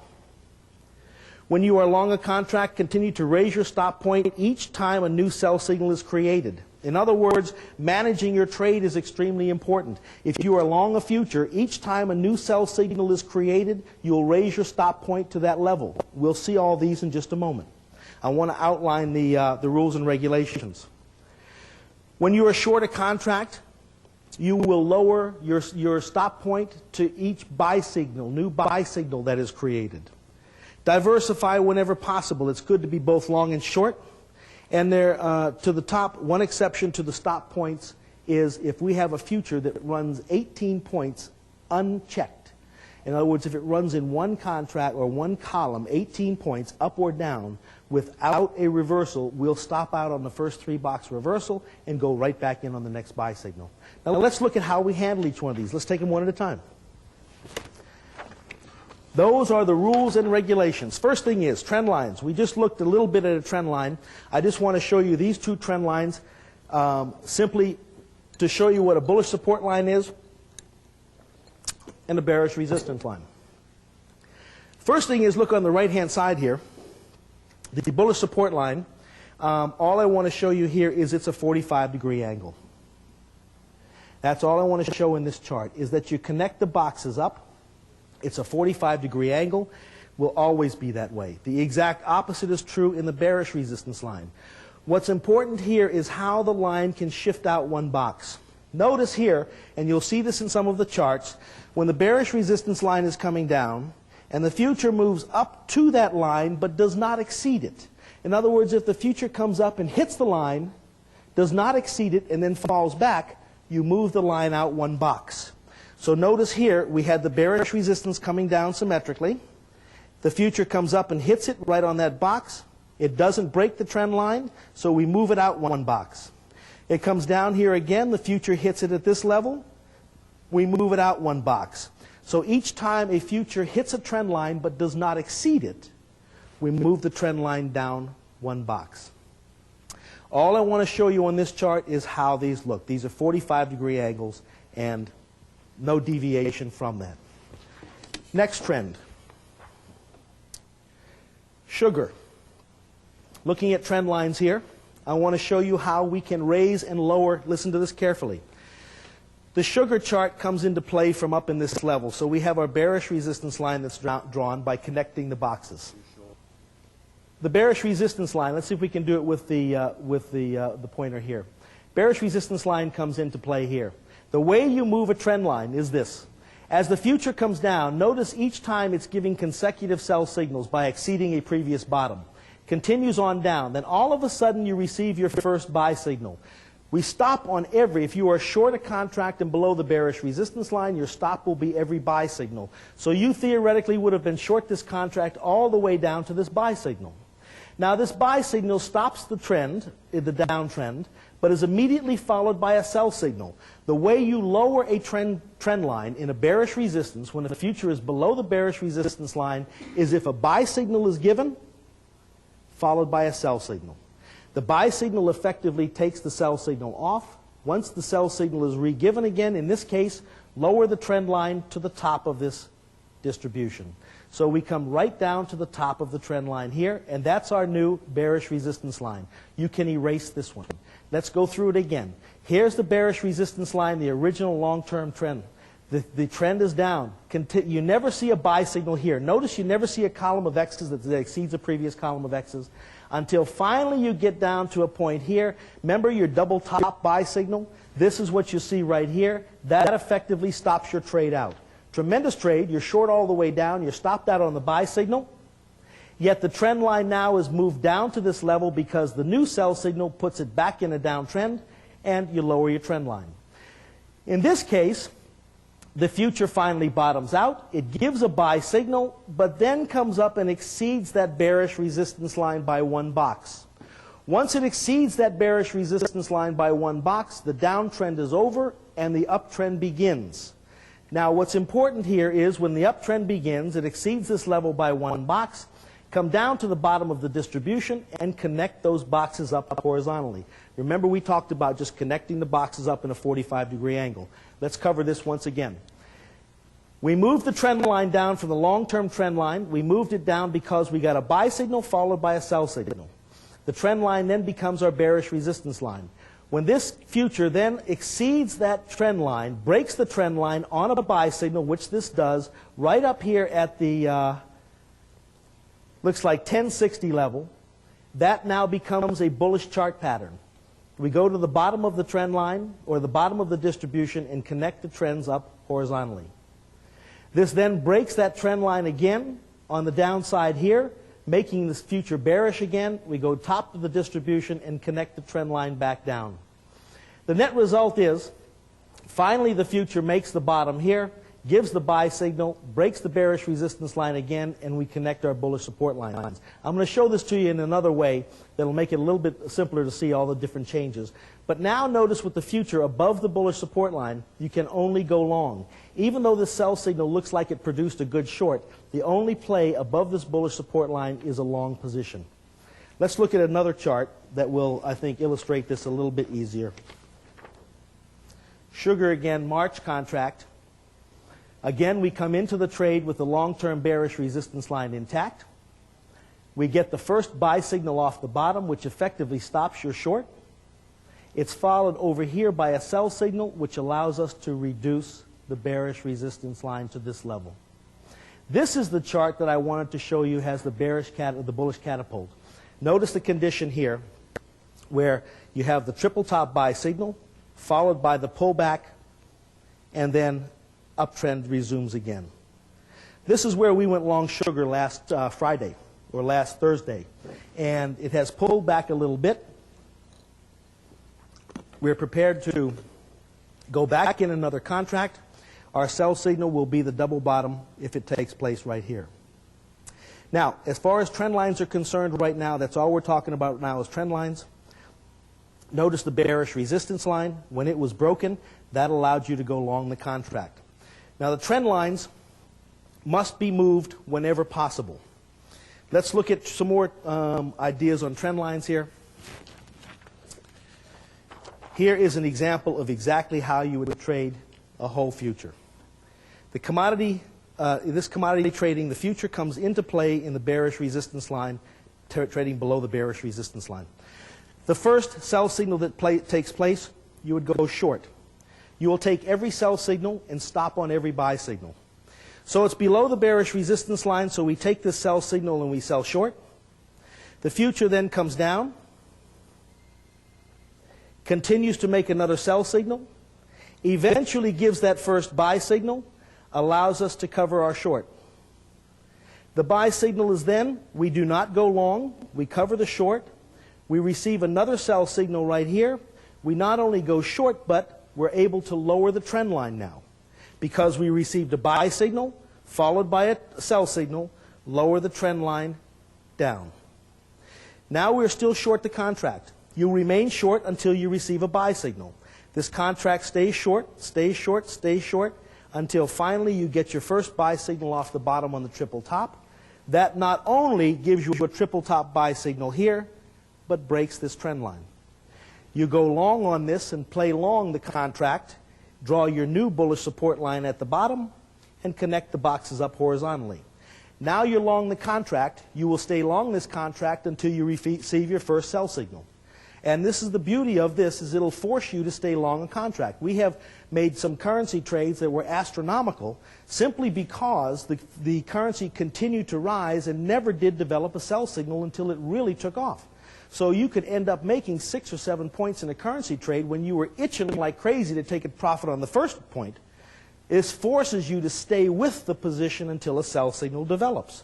When you are long a contract, continue to raise your stop point each time a new sell signal is created. In other words, managing your trade is extremely important. If you are long a future, each time a new sell signal is created, you'll raise your stop point to that level. We'll see all these in just a moment. I want to outline the rules and regulations. When you are short a contract, you will lower your stop point to each buy signal, new buy signal that is created. Diversify whenever possible. It's good to be both long and short. And there, to the top, one exception to the stop points is if we have a future that runs 18 points unchecked. In other words, if it runs in one contract or one column, 18 points up or down, without a reversal, we'll stop out on the first 3-box reversal and go right back in on the next buy signal. Now let's look at how we handle each one of these. Let's take them one at a time. Those are the rules and regulations. First thing is trend lines. We just looked a little bit at a trend line. I just want to show you these two trend lines simply to show you what a bullish support line is and a bearish resistance line. First thing is look on the right-hand side here. The bullish support line, all I want to show you here is it's a 45-degree angle. That's all I want to show in this chart, is that you connect the boxes up. It's a 45-degree angle, will always be that way. The exact opposite is true in the bearish resistance line. What's important here is how the line can shift out one box. Notice here, and you'll see this in some of the charts, when the bearish resistance line is coming down, and the future moves up to that line but does not exceed it. In other words, if the future comes up and hits the line, does not exceed it, and then falls back, you move the line out one box. So notice here, we had the bearish resistance coming down symmetrically. The future comes up and hits it right on that box. It doesn't break the trend line, so we move it out one box. It comes down here again. The future hits it at this level. We move it out one box. So each time a future hits a trend line but does not exceed it, we move the trend line down one box. All I want to show you on this chart is how these look. These are 45-degree angles and no deviation from that. Next trend. Sugar. Looking at trend lines here, I want to show you how we can raise and lower. Listen to this carefully. The sugar chart comes into play from up in this level. So we have our bearish resistance line that's drawn by connecting the boxes. The bearish resistance line, let's see if we can do it with the pointer here. Bearish resistance line comes into play here. The way you move a trend line is this. As the future comes down, notice each time it's giving consecutive sell signals by exceeding a previous bottom. Continues on down. Then all of a sudden you receive your first buy signal. We stop on every, if you are short a contract and below the bearish resistance line, your stop will be every buy signal. So you theoretically would have been short this contract all the way down to this buy signal. Now this buy signal stops the trend, the downtrend, but is immediately followed by a sell signal. The way you lower a trend line in a bearish resistance when the future is below the bearish resistance line is if a buy signal is given, followed by a sell signal. The buy signal effectively takes the sell signal off. Once the sell signal is re-given again, in this case, lower the trend line to the top of this distribution. So we come right down to the top of the trend line here, and that's our new bearish resistance line. You can erase this one. Let's go through it again. Here's the bearish resistance line, the original long-term trend. The trend is down. You never see a buy signal here. Notice you never see a column of X's that exceeds a previous column of X's until finally you get down to a point here. Remember your double top buy signal? This is what you see right here. That effectively stops your trade out. Tremendous trade. You're short all the way down. You're stopped out on the buy signal. Yet the trend line now is moved down to this level because the new sell signal puts it back in a downtrend, and you lower your trend line. In this case, the future finally bottoms out. It gives a buy signal, but then comes up and exceeds that bearish resistance line by one box. Once it exceeds that bearish resistance line by one box, the downtrend is over and the uptrend begins. Now what's important here is when the uptrend begins, it exceeds this level by one box, come down to the bottom of the distribution and connect those boxes up horizontally. Remember we talked about just connecting the boxes up in a 45-degree angle. Let's cover this once again. We moved the trend line down from the long-term trend line. We moved it down because we got a buy signal followed by a sell signal. The trend line then becomes our bearish resistance line. When this future then exceeds that trend line, breaks the trend line on a buy signal, which this does, right up here at the, looks like 1060 level, that now becomes a bullish chart pattern. We go to the bottom of the trend line or the bottom of the distribution and connect the trends up horizontally. This then breaks that trend line again on the downside here, making this future bearish again. We go top of the distribution and connect the trend line back down. The net result is, finally the future makes the bottom here, gives the buy signal, breaks the bearish resistance line again, and we connect our bullish support lines. I'm going to show this to you in another way that will make it a little bit simpler to see all the different changes. But now notice with the future above the bullish support line, you can only go long. Even though this sell signal looks like it produced a good short, the only play above this bullish support line is a long position. Let's look at another chart that will, I think, illustrate this a little bit easier. Sugar again, March contract. Again, we come into the trade with the long-term bearish resistance line intact. We get the first buy signal off the bottom, which effectively stops your short. It's followed over here by a sell signal, which allows us to reduce the bearish resistance line to this level. This is the chart that I wanted to show you has the bullish catapult. Notice the condition here where you have the triple top buy signal, followed by the pullback, and then uptrend resumes again. This is where we went long sugar last Friday or last Thursday, and it has pulled back a little bit. We're prepared to go back in another contract. Our sell signal will be the double bottom if it takes place right here. Now, as far as trend lines are concerned right now, that's all we're talking about now is trend lines. Notice the bearish resistance line. When it was broken, that allowed you to go long the contract. Now the trend lines must be moved whenever possible. Let's look at some more ideas on trend lines here. Here is an example of exactly how you would trade a whole future. The commodity, this commodity trading, the future comes into play in the bearish resistance line, trading below the bearish resistance line. The first sell signal that takes place, you would go short. You will take every sell signal and stop on every buy signal. So it's below the bearish resistance line, so we take this sell signal and we sell short. The future then comes down, continues to make another sell signal, eventually gives that first buy signal, allows us to cover our short. The buy signal is then, we do not go long, we cover the short, we receive another sell signal right here. We not only go short, but we're able to lower the trend line now. Because we received a buy signal, followed by a sell signal, lower the trend line down. Now we're still short the contract. You remain short until you receive a buy signal. This contract stays short, stays short, stays short, until finally you get your first buy signal off the bottom on the triple top. That not only gives you a triple top buy signal here, but breaks this trend line. You go long on this and play long the contract, draw your new bullish support line at the bottom, and connect the boxes up horizontally. Now you're long the contract. You will stay long this contract until you receive your first sell signal. And this is the beauty of this, is it'll force you to stay long a contract. We have made some currency trades that were astronomical simply because the currency continued to rise and never did develop a sell signal until it really took off. So you could end up making 6 or 7 points in a currency trade when you were itching like crazy to take a profit on the first point. This forces you to stay with the position until a sell signal develops.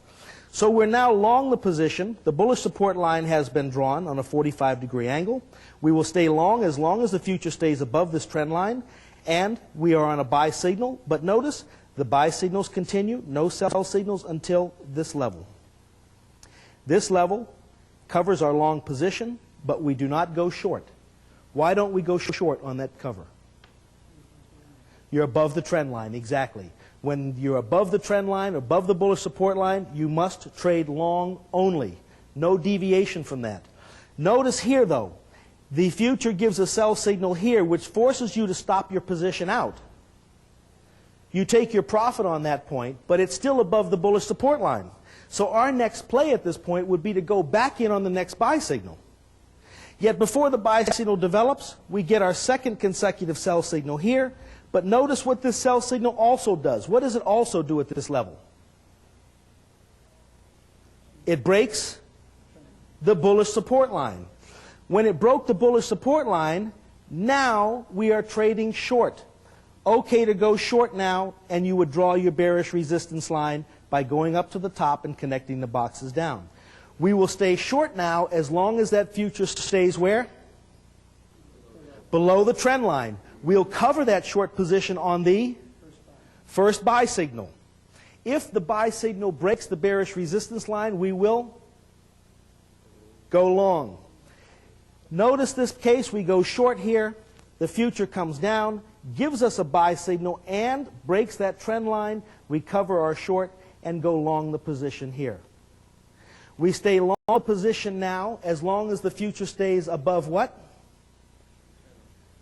So we're now long the position. The bullish support line has been drawn on a 45-degree angle. We will stay long as the future stays above this trend line. And we are on a buy signal. But notice, the buy signals continue. No sell signals until this level. This level covers our long position, but we do not go short. Why don't we go short on that cover? You're above the trend line, exactly. When you're above the trend line, above the bullish support line, you must trade long only. No deviation from that. Notice here, though, the future gives a sell signal here, which forces you to stop your position out. You take your profit on that point, but it's still above the bullish support line. So our next play at this point would be to go back in on the next buy signal. Yet before the buy signal develops, we get our second consecutive sell signal here. But notice what this sell signal also does. What does it also do at this level? It breaks the bullish support line. When it broke the bullish support line, now we are trading short. Okay to go short now, and you would draw your bearish resistance line by going up to the top and connecting the boxes down. We will stay short now as long as that future stays where? Below the trend line. We'll cover that short position on the first buy signal. If the buy signal breaks the bearish resistance line, we will go long. Notice this case, we go short here, the future comes down, gives us a buy signal, and breaks that trend line. We cover our short and go long the position here. We stay long the position now as long as the future stays above what?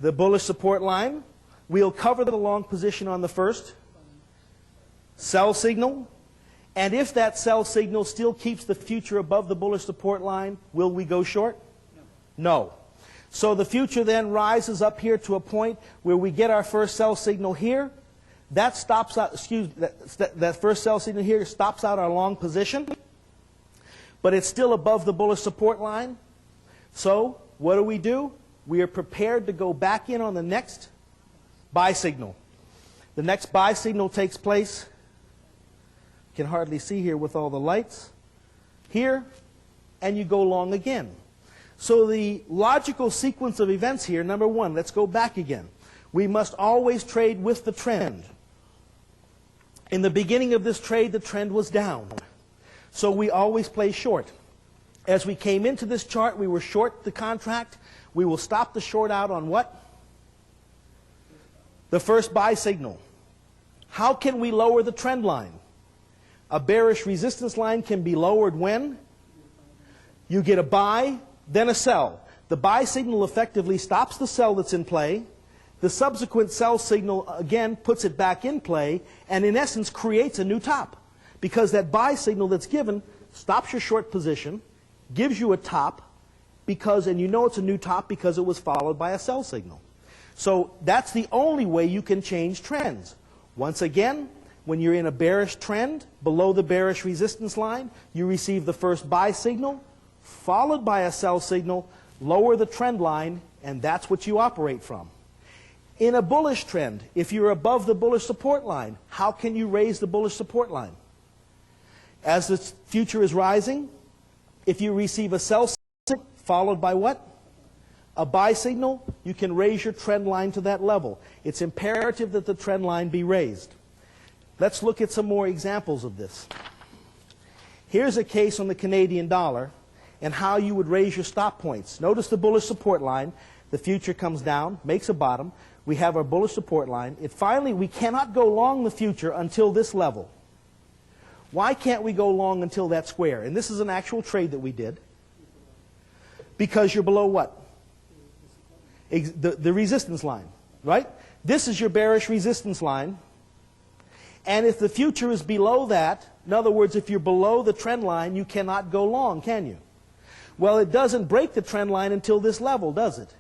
The bullish support line. We'll cover the long position on the first sell signal. And if that sell signal still keeps the future above the bullish support line, will we go short? No. So the future then rises up here to a point where we get our first sell signal here. That stops out, that first sell signal here stops out our long position. But it's still above the bullish support line. So what do? We are prepared to go back in on the next buy signal. The next buy signal takes place. You can hardly see here with all the lights. Here, and you go long again. So the logical sequence of events here, number one, let's go back again. We must always trade with the trend. In the beginning of this trade, the trend was down. So we always play short. As we came into this chart, we were short the contract. We will stop the short out on what? The first buy signal. How can we lower the trend line? A bearish resistance line can be lowered when? You get a buy, then a sell. The buy signal effectively stops the sell that's in play. The subsequent sell signal, again, puts it back in play, and in essence creates a new top. Because that buy signal that's given stops your short position, gives you a top, and you know it's a new top because it was followed by a sell signal. So that's the only way you can change trends. Once again, when you're in a bearish trend, below the bearish resistance line, you receive the first buy signal, followed by a sell signal, lower the trend line, and that's what you operate from. In a bullish trend, if you're above the bullish support line, how can you raise the bullish support line? As the future is rising, if you receive a sell signal followed by what? A buy signal, you can raise your trend line to that level. It's imperative that the trend line be raised. Let's look at some more examples of this. Here's a case on the Canadian dollar and how you would raise your stop points. Notice the bullish support line. The future comes down, makes a bottom. We have our bullish support line. We cannot go long the future until this level. Why can't we go long until that square? And this is an actual trade that we did. Because you're below what? The resistance line, right? This is your bearish resistance line. And if the future is below that, in other words, if you're below the trend line, you cannot go long, can you? Well, it doesn't break the trend line until this level, does it?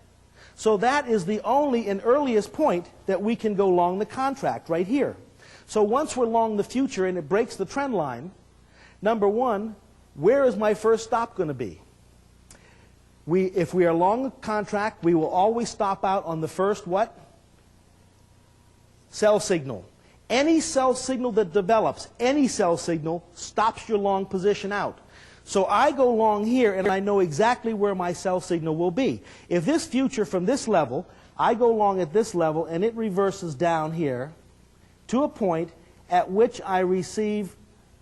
So that is the only and earliest point that we can go long the contract, right here. So once we're long the future and it breaks the trend line, number one, where is my first stop going to be? If we are long the contract, we will always stop out on the first what? Sell signal. Any sell signal that develops, any sell signal, stops your long position out. So I go long here and I know exactly where my sell signal will be. If this future from this level, I go long at this level and it reverses down here to a point at which I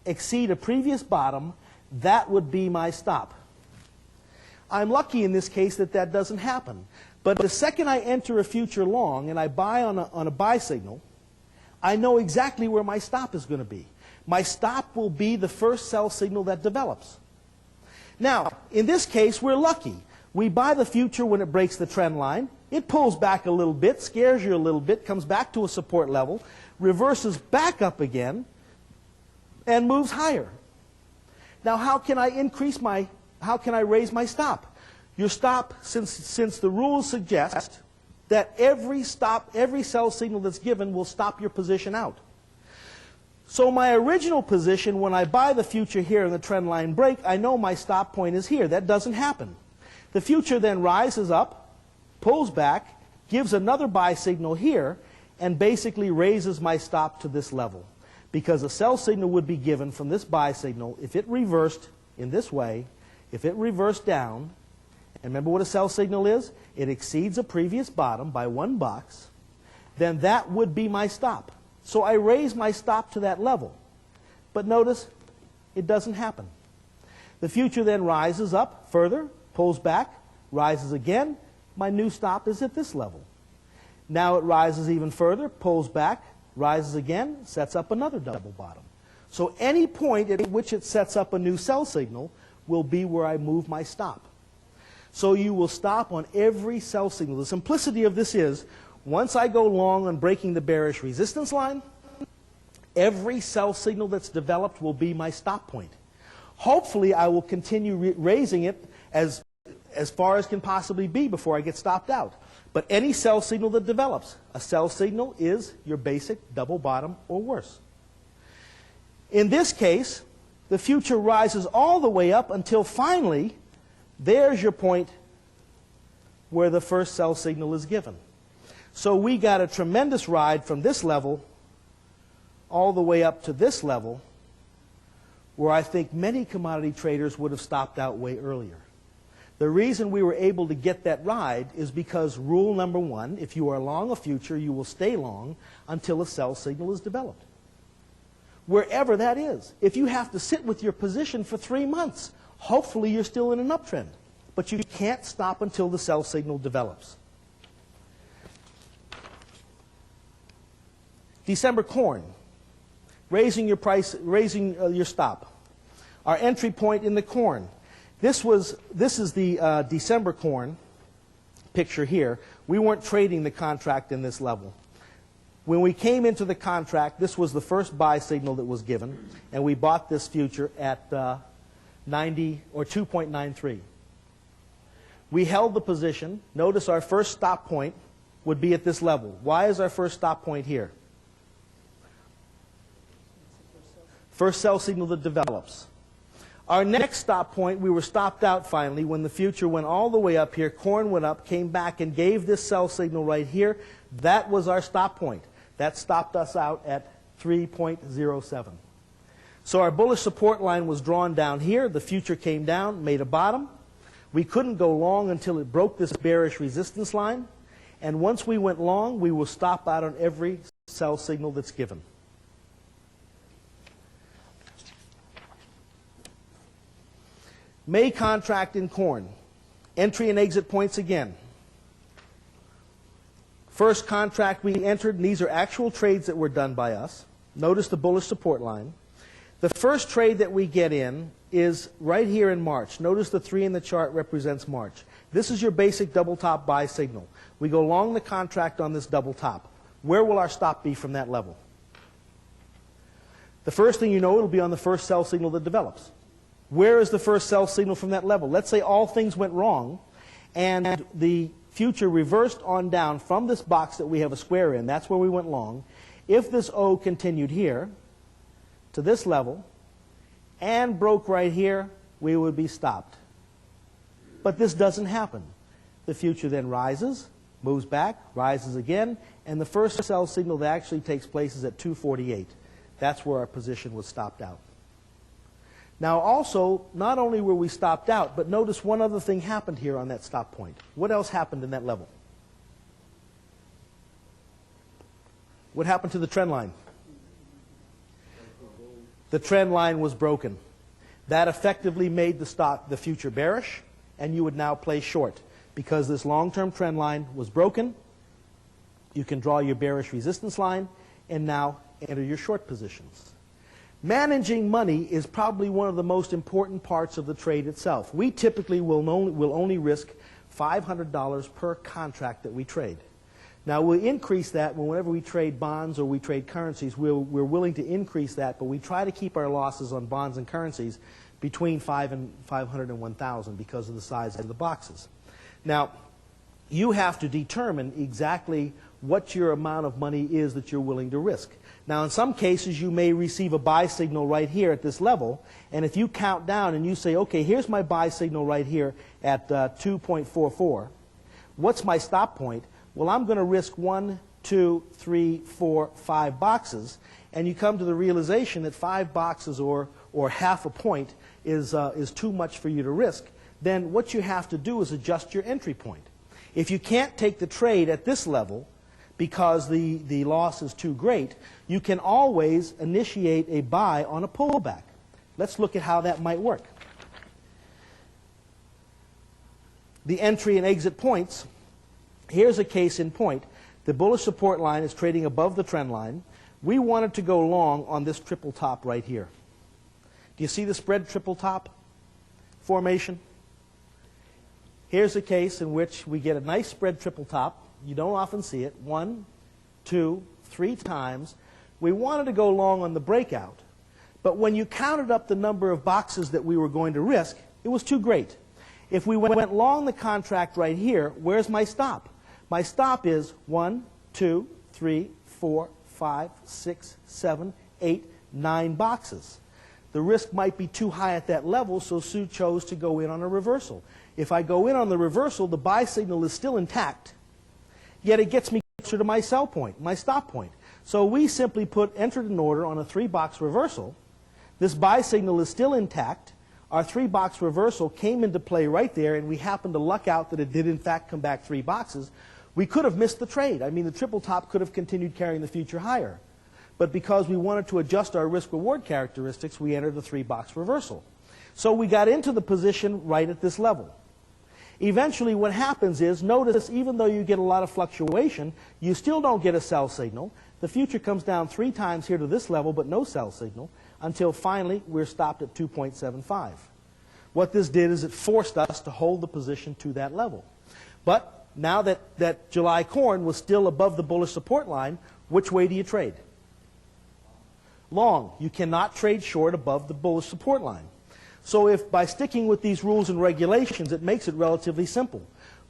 exceed a previous bottom, that would be my stop. I'm lucky in this case that that doesn't happen. But the second I enter a future long and I buy on a buy signal, I know exactly where my stop is going to be. My stop will be the first sell signal that develops. Now, in this case, we're lucky. We buy the future when it breaks the trend line. It pulls back a little bit, scares you a little bit, comes back to a support level, reverses back up again, and moves higher. Now, how can I raise my stop? Your stop, since the rules suggest that every sell signal that's given will stop your position out. So my original position, when I buy the future here and the trend line break, I know my stop point is here. That doesn't happen. The future then rises up, pulls back, gives another buy signal here, and basically raises my stop to this level. Because a sell signal would be given from this buy signal if it reversed in this way, if it reversed down, and remember what a sell signal is? It exceeds a previous bottom by one box, then that would be my stop. So I raise my stop to that level. But notice, it doesn't happen. The future then rises up further, pulls back, rises again. My new stop is at this level. Now it rises even further, pulls back, rises again, sets up another double bottom. So any point at which it sets up a new sell signal will be where I move my stop. So you will stop on every sell signal. The simplicity of this is, once I go long on breaking the bearish resistance line, every sell signal that's developed will be my stop point. Hopefully, I will continue raising it as far as can possibly be before I get stopped out. But any sell signal that develops, a sell signal is your basic double bottom or worse. In this case, the future rises all the way up until finally, there's your point where the first sell signal is given. So we got a tremendous ride from this level all the way up to this level, where I think many commodity traders would have stopped out way earlier. The reason we were able to get that ride is because rule number one, if you are long a future, you will stay long until a sell signal is developed. Wherever that is. If you have to sit with your position for 3 months, hopefully you're still in an uptrend. But you can't stop until the sell signal develops. December corn. Raising your price, raising your stop. Our entry point in the corn. This is the December corn. picture here, we weren't trading the contract in this level. When we came into the contract, this was the first buy signal that was given, and we bought this future at 90 or 2.93. We held the position. Notice our first stop point would be at this level. Why is our first stop point here? First sell signal that develops. Our next stop point, we were stopped out finally when the future went all the way up here, corn went up, came back and gave this sell signal right here. That was our stop point. That stopped us out at 3.07. So our bullish support line was drawn down here. The future came down, made a bottom. We couldn't go long until it broke this bearish resistance line. And once we went long, we will stop out on every sell signal that's given. May contract in corn. Entry and exit points again. First contract we entered, and these are actual trades that were done by us. Notice the bullish support line. The first trade that we get in is right here in March. Notice the 3 in the chart represents March. This is your basic double top buy signal. We go long the contract on this double top. Where will our stop be from that level? The first thing you know, it'll be on the first sell signal that develops. Where is the first sell signal from that level? Let's say all things went wrong and the future reversed on down from this box that we have a square in. That's where we went long. If this O continued here to this level and broke right here, we would be stopped. But this doesn't happen. The future then rises, moves back, rises again, and the first sell signal that actually takes place is at 248. That's where our position was stopped out. Now also, not only were we stopped out, but notice one other thing happened here on that stop point. What else happened in that level? What happened to the trend line? The trend line was broken. That effectively made the future bearish, and you would now play short. Because this long-term trend line was broken, you can draw your bearish resistance line, and now enter your short positions. Managing money is probably one of the most important parts of the trade itself. We typically will only risk $500 per contract that we trade. Now, we'll increase that whenever we trade bonds or we trade currencies. We're willing to increase that, but we try to keep our losses on bonds and currencies between 500 and 1,000 because of the size of the boxes. Now, you have to determine exactly what your amount of money is that you're willing to risk. Now, in some cases, you may receive a buy signal right here at this level, and if you count down and you say, okay, here's my buy signal right here at 2.44, what's my stop point? Well, I'm going to risk 1, 2, 3, 4, 5 boxes, and you come to the realization that 5 boxes or half a point is too much for you to risk. Then what you have to do is adjust your entry point. If you can't take the trade at this level because the loss is too great, you can always initiate a buy on a pullback. Let's look at how that might work. The entry and exit points. Here's a case in point. The bullish support line is trading above the trend line. We wanted to go long on this triple top right here. Do you see the spread triple top formation? Here's a case in which we get a nice spread triple top. You don't often see it. 1, 2, 3 times. We wanted to go long on the breakout, but when you counted up the number of boxes that we were going to risk, it was too great. If we went long the contract right here, where's my stop? My stop is 1, 2, 3, 4, 5, 6, 7, 8, 9 boxes. The risk might be too high at that level, so Sue chose to go in on a reversal. If I go in on the reversal, the buy signal is still intact, yet it gets me closer to my sell point, my stop point. So we simply entered an order on a 3-box reversal. This buy signal is still intact. Our 3-box reversal came into play right there, and we happened to luck out that it did in fact come back 3 boxes. We could have missed the trade. I mean, the triple top could have continued carrying the future higher. But because we wanted to adjust our risk-reward characteristics, we entered the 3-box reversal. So we got into the position right at this level. Eventually what happens is, notice, even though you get a lot of fluctuation, you still don't get a sell signal. The future comes down 3 times here to this level, but no sell signal, until finally we're stopped at 2.75. What this did is it forced us to hold the position to that level. But now that July corn was still above the bullish support line, which way do you trade? Long. You cannot trade short above the bullish support line. So if by sticking with these rules and regulations, it makes it relatively simple.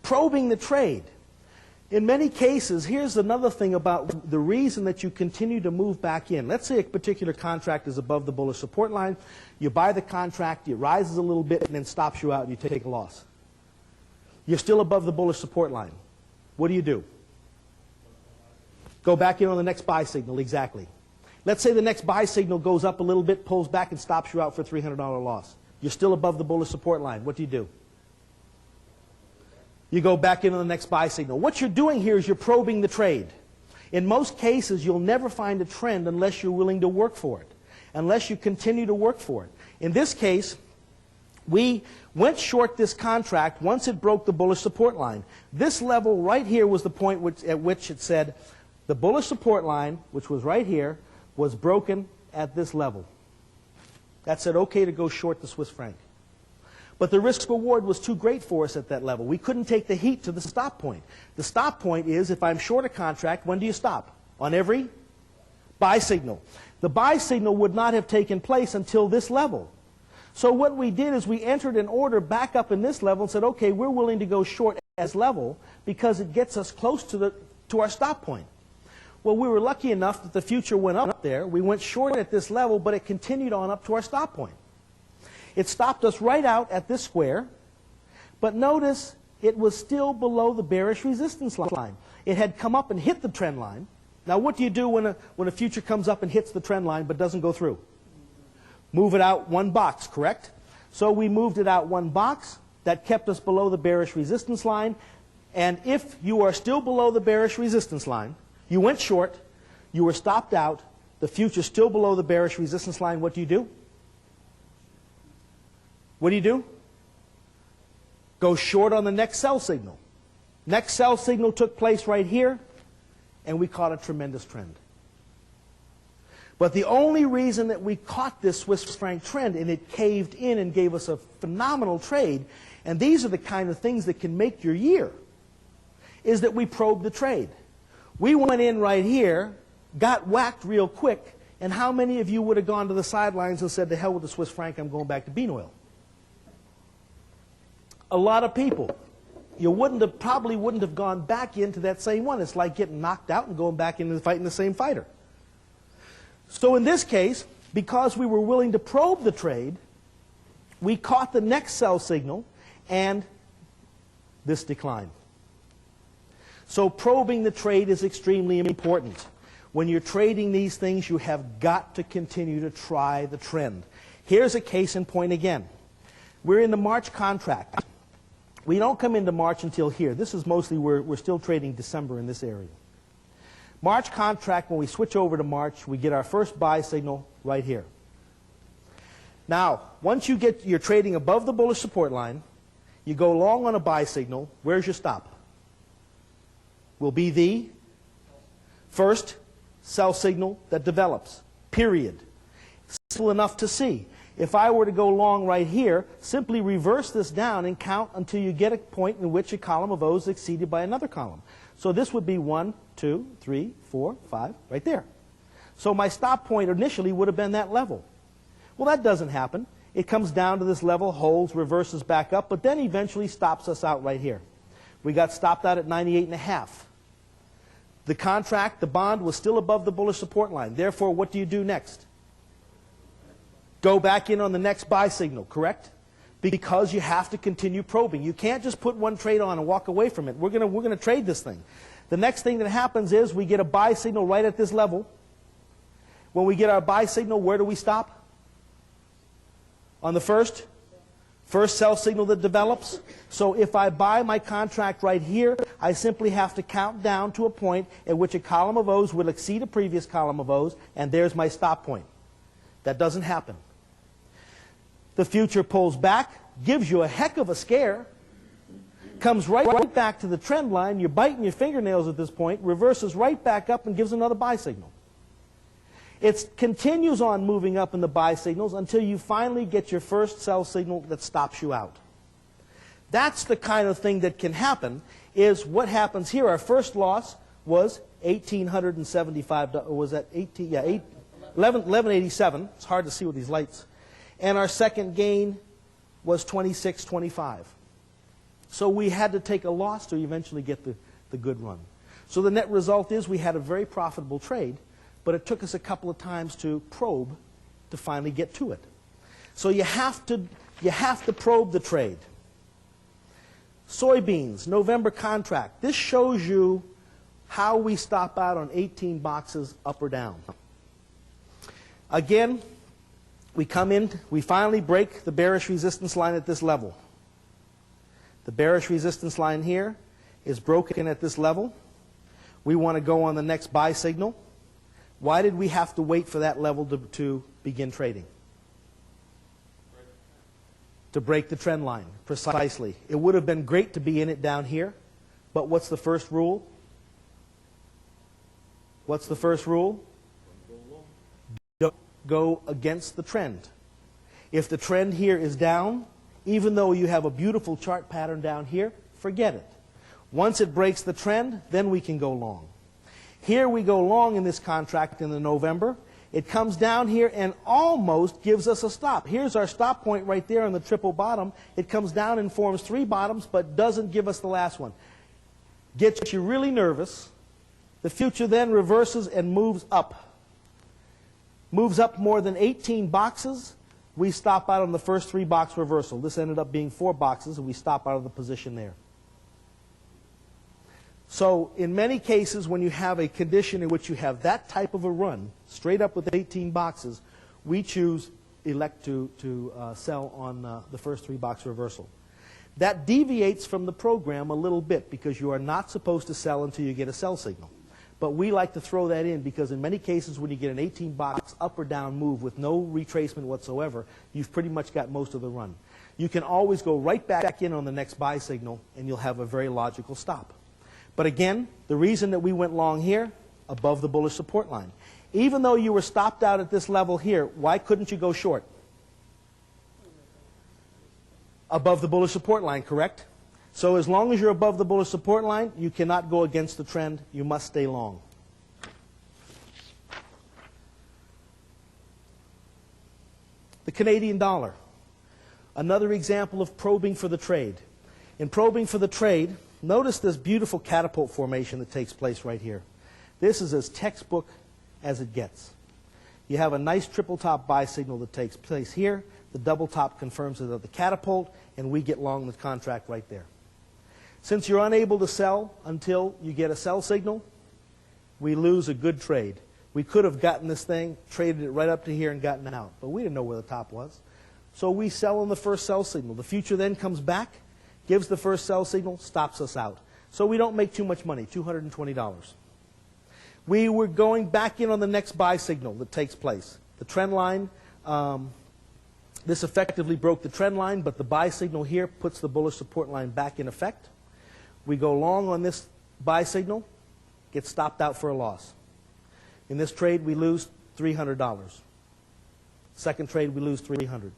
Probing the trade. In many cases, here's another thing about the reason that you continue to move back in. Let's say a particular contract is above the bullish support line. You buy the contract, it rises a little bit, and then stops you out, and you take a loss. You're still above the bullish support line. What do? Go back in on the next buy signal, exactly. Let's say the next buy signal goes up a little bit, pulls back, and stops you out for a $300 loss. You're still above the bullish support line. What do? You go back in on the next buy signal. What you're doing here is you're probing the trade. In most cases, you'll never find a trend unless you're willing to work for it, unless you continue to work for it. In this case, we went short this contract once it broke the bullish support line. This level right here was the point at which it said the bullish support line, which was right here, was broken at this level. That said okay to go short the Swiss franc. But the risk reward was too great for us at that level. We couldn't take the heat to the stop point. The stop point is if I'm short a contract, when do you stop? On every buy signal. The buy signal would not have taken place until this level. So what we did is we entered an order back up in this level and said, okay, we're willing to go short at this level because it gets us close to our stop point. Well, we were lucky enough that the future went up there. We went short at this level, but it continued on up to our stop point. It stopped us right out at this square, but notice it was still below the bearish resistance line. It had come up and hit the trend line. Now what do you do when a future comes up and hits the trend line but doesn't go through? Move it out one box, correct? So we moved it out one box. That kept us below the bearish resistance line. And if you are still below the bearish resistance line, you went short, you were stopped out, the future's still below the bearish resistance line, what do? What do? Go short on the next sell signal. Next sell signal took place right here, and we caught a tremendous trend. But the only reason that we caught this Swiss franc trend, and it caved in and gave us a phenomenal trade, and these are the kind of things that can make your year, is that we probed the trade. We went in right here, got whacked real quick, and how many of you would have gone to the sidelines and said, to hell with the Swiss franc, I'm going back to bean oil? A lot of people. You probably wouldn't have gone back into that same one. It's like getting knocked out and going back into fighting the same fighter. So in this case, because we were willing to probe the trade, we caught the next sell signal and this decline. So probing the trade is extremely important. When you're trading these things, you have got to continue to try the trend. Here's a case in point again. We're in the March contract. We don't come into March until here. This is mostly we're still trading December in this area. March contract, when we switch over to March, we get our first buy signal right here. Now, once you're trading above the bullish support line, you go long on a buy signal, where's your stop? Will be the first sell signal that develops, period. Simple enough to see. If I were to go long right here, simply reverse this down and count until you get a point in which a column of O's is exceeded by another column. So this would be 1, 2, 3, 4, 5, right there. So my stop point initially would have been that level. Well, that doesn't happen. It comes down to this level, holds, reverses back up, but then eventually stops us out right here. We got stopped out at 98.5. The contract, the bond, was still above the bullish support line. Therefore, what do you do next? Go back in on the next buy signal, correct? Because you have to continue probing. You can't just put one trade on and walk away from it. We're going to trade this thing. The next thing that happens is we get a buy signal right at this level. When we get our buy signal, where do we stop? On the first sell signal that develops. So if I buy my contract right here, I simply have to count down to a point at which a column of O's will exceed a previous column of O's, and there's my stop point. That doesn't happen. The future pulls back, gives you a heck of a scare, comes right back to the trend line, you're biting your fingernails at this point, reverses right back up and gives another buy signal. It continues on moving up in the buy signals until you finally get your first sell signal that stops you out. That's the kind of thing that can happen, is what happens here. Our first loss was $1,875, was that 18? Yeah, 1187. It's hard to see with these lights. And our second gain was 2625. So we had to take a loss to eventually get the good run. So the net result is we had a very profitable trade, but it took us a couple of times to probe to finally get to it. So you have to probe the trade. Soybeans, November contract. This shows you how we stop out on 18 boxes up or down. Again, we come in, we finally break the bearish resistance line at this level. The bearish resistance line here is broken at this level. We want to go on the next buy signal. Why did we have to wait for that level to begin trading? To break the trend line, precisely. It would have been great to be in it down here, but what's the first rule? What's the first rule? Don't go against the trend. If the trend here is down, even though you have a beautiful chart pattern down here, forget it. Once it breaks the trend, then we can go long. Here we go long in this contract in the November. It comes down here and almost gives us a stop. Here's our stop point right there on the triple bottom. It comes down and forms three bottoms, but doesn't give us the last one. Gets you really nervous. The future then reverses and moves up. Moves up more than 18 boxes. We stop out on the first 3 box reversal. This ended up being 4 boxes, and we stop out of the position there. So in many cases, when you have a condition in which you have that type of a run, straight up with 18 boxes, we elect to sell on the first 3 box reversal. That deviates from the program a little bit because you are not supposed to sell until you get a sell signal. But we like to throw that in because in many cases when you get an 18 box up or down move with no retracement whatsoever, you've pretty much got most of the run. You can always go right back in on the next buy signal and you'll have a very logical stop. But again, the reason that we went long here, above the bullish support line. Even though you were stopped out at this level here, why couldn't you go short? Above the bullish support line, correct? So as long as you're above the bullish support line, you cannot go against the trend. You must stay long. The Canadian dollar. Another example of probing for the trade. In probing for the trade, notice this beautiful catapult formation that takes place right here. This is as textbook as it gets. You have a nice triple top buy signal that takes place here. The double top confirms it at the catapult, and we get long the contract right there. Since you're unable to sell until you get a sell signal, we lose a good trade. We could have gotten this thing, traded it right up to here and gotten out, but we didn't know where the top was. So we sell on the first sell signal. The future then comes back, gives the first sell signal, stops us out. So we don't make too much money, $220. We were going back in on the next buy signal that takes place. The trend line, this effectively broke the trend line, but the buy signal here puts the bullish support line back in effect. We go long on this buy signal, get stopped out for a loss. In this trade, we lose $300. Second trade, we lose $300.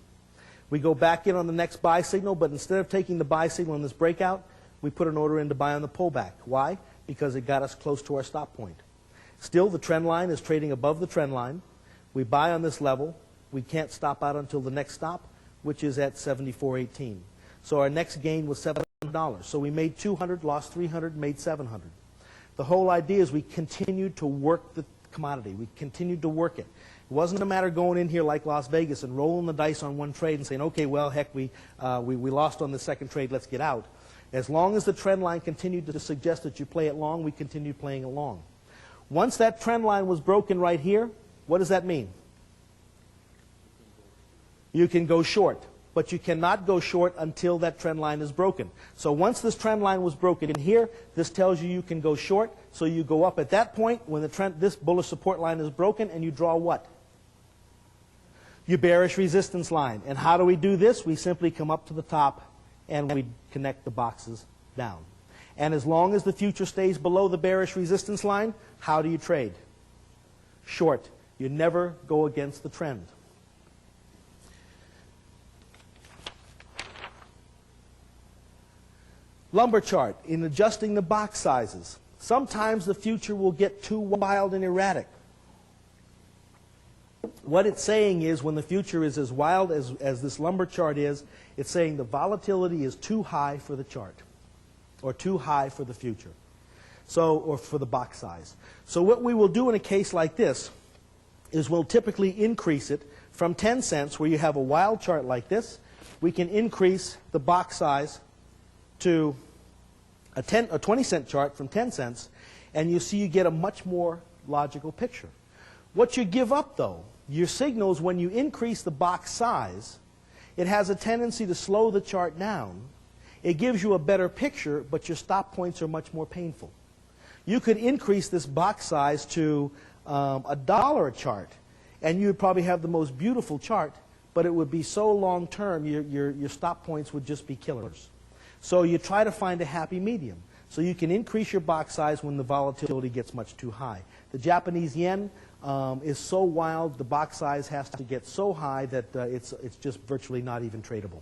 We go back in on the next buy signal, but instead of taking the buy signal in this breakout, we put an order in to buy on the pullback. Why? Because it got us close to our stop point. Still, the trend line is trading above the trend line. We buy on this level. We can't stop out until the next stop, which is at 74.18. So our next gain was $700. So we made 200, lost 300, made 700. The whole idea is we continued to work the commodity. We continued to work it. It wasn't a matter of going in here like Las Vegas and rolling the dice on one trade and saying, okay, well, heck, we lost on the second trade, let's get out. As long as the trend line continued to suggest that you play it long, we continued playing it long. Once that trend line was broken right here, what does that mean? You can go short, but you cannot go short until that trend line is broken. So once this trend line was broken in here, this tells you you can go short. So you go up at that point when this bullish support line is broken, and you draw what? Your bearish resistance line. And how do we do this? We simply come up to the top and we connect the boxes down. And as long as the future stays below the bearish resistance line, how do you trade? Short. You never go against the trend. Lumber chart, in adjusting the box sizes. Sometimes the future will get too wild and erratic. What it's saying is when the future is as wild as this lumber chart is, it's saying the volatility is too high for the chart, or too high for the future, or for the box size. So what we will do in a case like this is we'll typically increase it from 10 cents, where you have a wild chart like this. We can increase the box size to a 20-cent chart from 10 cents, and you see you get a much more logical picture. What you give up, though, your signals, when you increase the box size, it has a tendency to slow the chart down. It gives you a better picture, but your stop points are much more painful. You could increase this box size to $1 a chart, and you would probably have the most beautiful chart, but it would be so long-term, your stop points would just be killers. So you try to find a happy medium. So you can increase your box size when the volatility gets much too high. The Japanese yen is so wild, the box size has to get so high that it's just virtually not even tradable.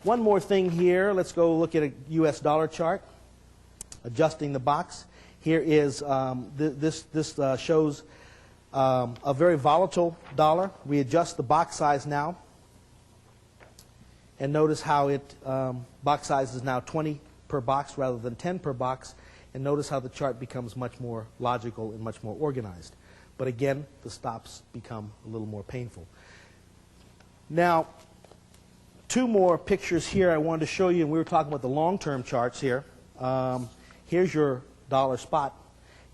One more thing here. Let's go look at a US dollar chart, adjusting the box. Here is, this shows a very volatile dollar. We adjust the box size now. And notice how box size is now 20 per box rather than 10 per box. And notice how the chart becomes much more logical and much more organized. But again, the stops become a little more painful. Now, two more pictures here I wanted to show you, and we were talking about the long-term charts here. Here's your dollar spot.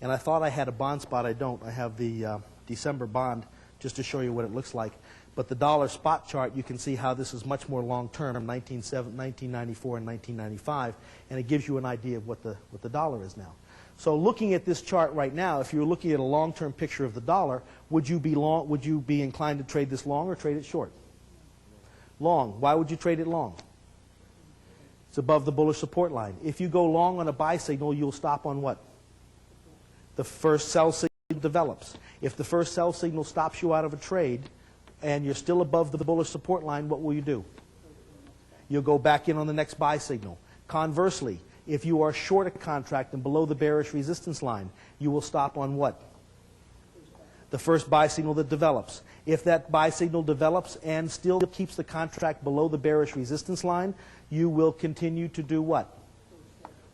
And I thought I had a bond spot. I don't. I have the December bond just to show you what it looks like. But the dollar spot chart, you can see how this is much more long-term, 1994 and 1995, and it gives you an idea of what the dollar is now. So looking at this chart right now, if you were looking at a long-term picture of the dollar, would you be inclined to trade this long or trade it short? Long. Why would you trade it long? It's above the bullish support line. If you go long on a buy signal, you'll stop on what? The first sell signal develops. If the first sell signal stops you out of a trade, and you're still above the bullish support line, what will you do? You'll go back in on the next buy signal. Conversely, if you are short a contract and below the bearish resistance line, you will stop on what? The first buy signal that develops. If that buy signal develops and still keeps the contract below the bearish resistance line, you will continue to do what?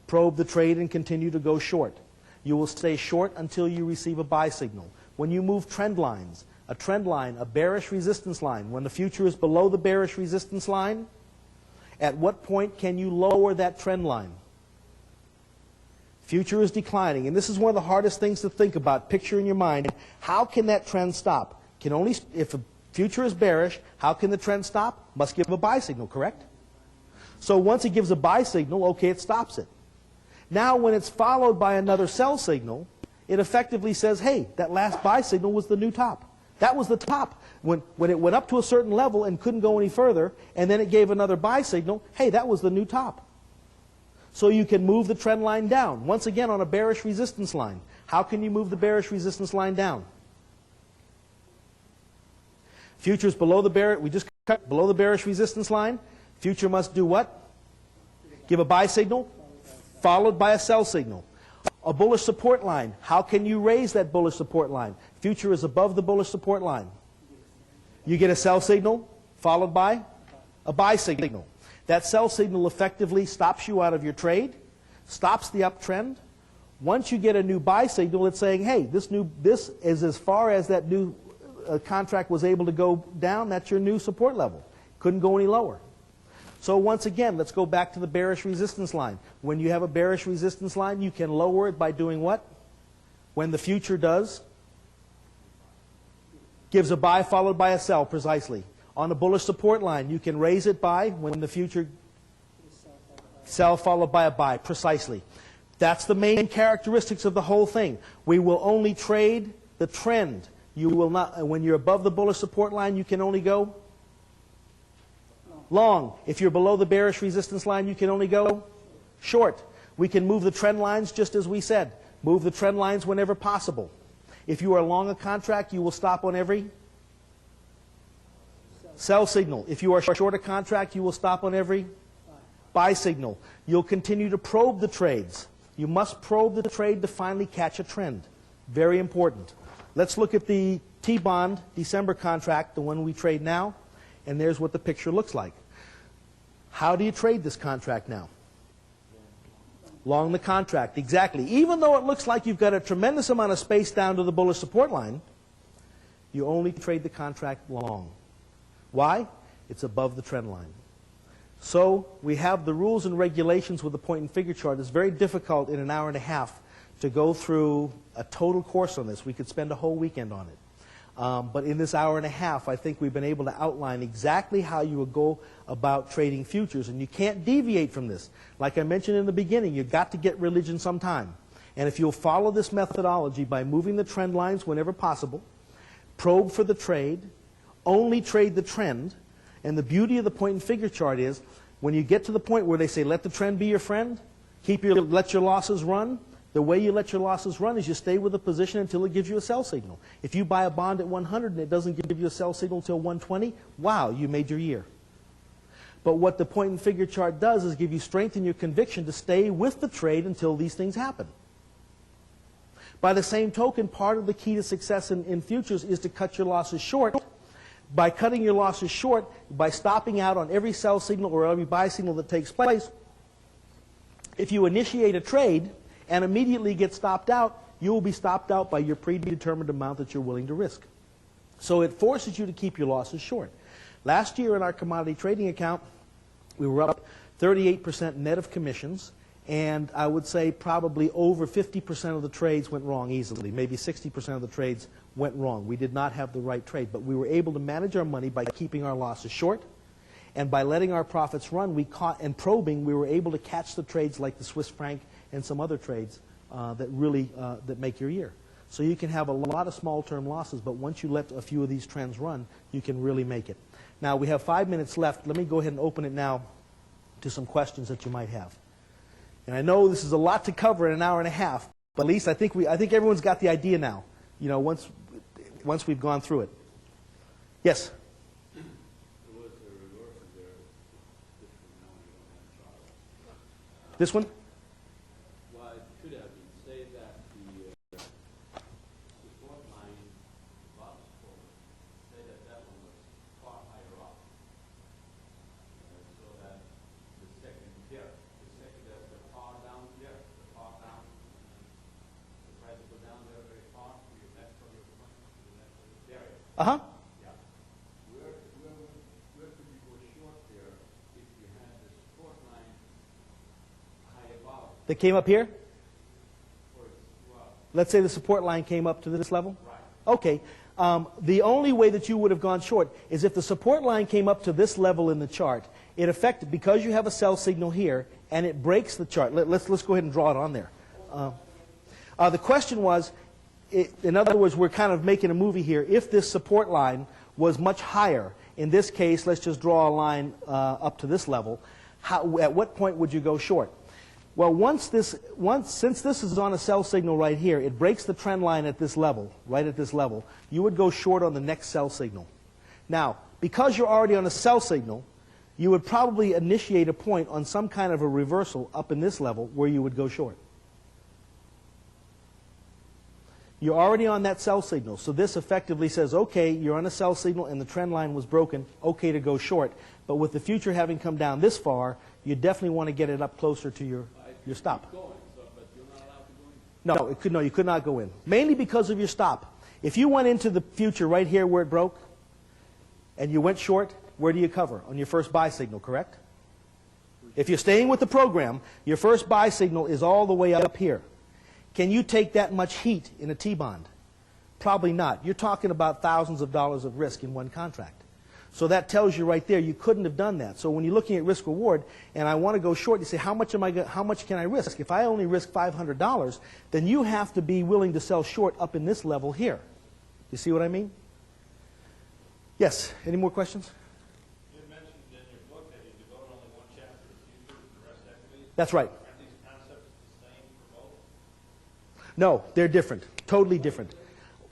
Probe the trade and continue to go short. You will stay short until you receive a buy signal. When you move trend lines, a trend line, a bearish resistance line, when the future is below the bearish resistance line, at what point can you lower that trend line? Future is declining, and this is one of the hardest things to think about. Picture in your mind, how can that trend stop? If a future is bearish, how can the trend stop? Must give a buy signal, correct? So once it gives a buy signal, okay, it stops it. Now when it's followed by another sell signal, it effectively says, hey, that last buy signal was the new top. That was the top. When it went up to a certain level and couldn't go any further, and then it gave another buy signal, hey, that was the new top. So you can move the trend line down. Once again, on a bearish resistance line. How can you move the bearish resistance line down? Futures below the bearish, we just cut below the bearish resistance line. Future must do what? Give a buy signal, followed by a sell signal. A bullish support line. How can you raise that bullish support line? Future is above the bullish support line. You get a sell signal followed by a buy signal. That sell signal effectively stops you out of your trade, stops the uptrend. Once you get a new buy signal, it's saying, hey, this is as far as that new contract was able to go down. That's your new support level. Couldn't go any lower. So once again, let's go back to the bearish resistance line. When you have a bearish resistance line, you can lower it by doing what? When the future does? Gives a buy followed by a sell, precisely. On a bullish support line, you can raise it by when the future sell followed by a buy, precisely. That's the main characteristics of the whole thing. We will only trade the trend. You will not, when you're above the bullish support line, you can only go long. If you're below the bearish resistance line, you can only go short. We can move the trend lines just as we said. Move the trend lines whenever possible. If you are long a contract, you will stop on every sell signal. If you are short a contract, you will stop on every buy signal. You'll continue to probe the trades. You must probe the trade to finally catch a trend. Very important. Let's look at the T-bond December contract, the one we trade now, and there's what the picture looks like. How do you trade this contract now? Long the contract, exactly. Even though it looks like you've got a tremendous amount of space down to the bullish support line, you only trade the contract long. Why? It's above the trend line. So we have the rules and regulations with the point and figure chart. It's very difficult in an hour and a half to go through a total course on this. We could spend a whole weekend on it. But in this hour and a half, I think we've been able to outline exactly how you would go about trading futures. And you can't deviate from this. Like I mentioned in the beginning, you've got to get religion sometime. And if you'll follow this methodology by moving the trend lines whenever possible, probe for the trade, only trade the trend, and the beauty of the point and figure chart is when you get to the point where they say let the trend be your friend, let your losses run, the way you let your losses run is you stay with the position until it gives you a sell signal. If you buy a bond at 100 and it doesn't give you a sell signal until 120, wow, you made your year. But what the point and figure chart does is give you strength in your conviction to stay with the trade until these things happen. By the same token, part of the key to success in futures is to cut your losses short. By cutting your losses short, by stopping out on every sell signal or every buy signal that takes place, if you initiate a trade and immediately get stopped out, you will be stopped out by your predetermined amount that you're willing to risk. So it forces you to keep your losses short. Last year in our commodity trading account, we were up 38% net of commissions, and I would say probably over 50% of the trades went wrong easily. Maybe 60% of the trades went wrong. We did not have the right trade, but we were able to manage our money by keeping our losses short, and by letting our profits run, and probing, we were able to catch the trades like the Swiss franc and some other trades that really that make your year. So you can have a lot of small-term losses, but once you let a few of these trends run, you can really make it. Now, we have 5 minutes left. Let me go ahead and open it now to some questions that you might have. And I know this is a lot to cover in an hour and a half, but at least I think everyone's got the idea now, you know, once we've gone through it. Yes? This one? Well, it could have been. Say that the support line, say that one was far higher up. So that the second there's the far down here, the far down. The price go down there very far, to your left of your point, to the left of the area. Uh-huh. Yeah. Where could you go short there if you had the support line high above? That came up here? Let's say the support line came up to this level? Right. Okay. The only way that you would have gone short is if the support line came up to this level in the chart. It affected, because you have a sell signal here, and it breaks the chart. Let's go ahead and draw it on there. The question was, in other words, we're kind of making a movie here. If this support line was much higher, in this case, let's just draw a line up to this level, at what point would you go short? Well, since this is on a sell signal right here, it breaks the trend line at this level, right at this level, you would go short on the next sell signal. Now, because you're already on a sell signal, you would probably initiate a point on some kind of a reversal up in this level where you would go short. You're already on that sell signal, so this effectively says, okay, you're on a sell signal and the trend line was broken, okay to go short. But with the future having come down this far, you definitely want to get it up closer to your stop. No, you could not go in. Mainly because of your stop. If you went into the future right here where it broke, and you went short, where do you cover? On your first buy signal, correct? If you're staying with the program, your first buy signal is all the way up here. Can you take that much heat in a T-bond? Probably not. You're talking about thousands of dollars of risk in one contract. So that tells you right there you couldn't have done that. So when you're looking at risk reward and I want to go short, you say how much can I risk? If I only risk $500, then you have to be willing to sell short up in this level here. You see what I mean? Yes. Any more questions? You mentioned in your book that you devote only one chapter to futures and the rest equities. That's right. Aren't these concepts the same for both? No, they're different. Totally different.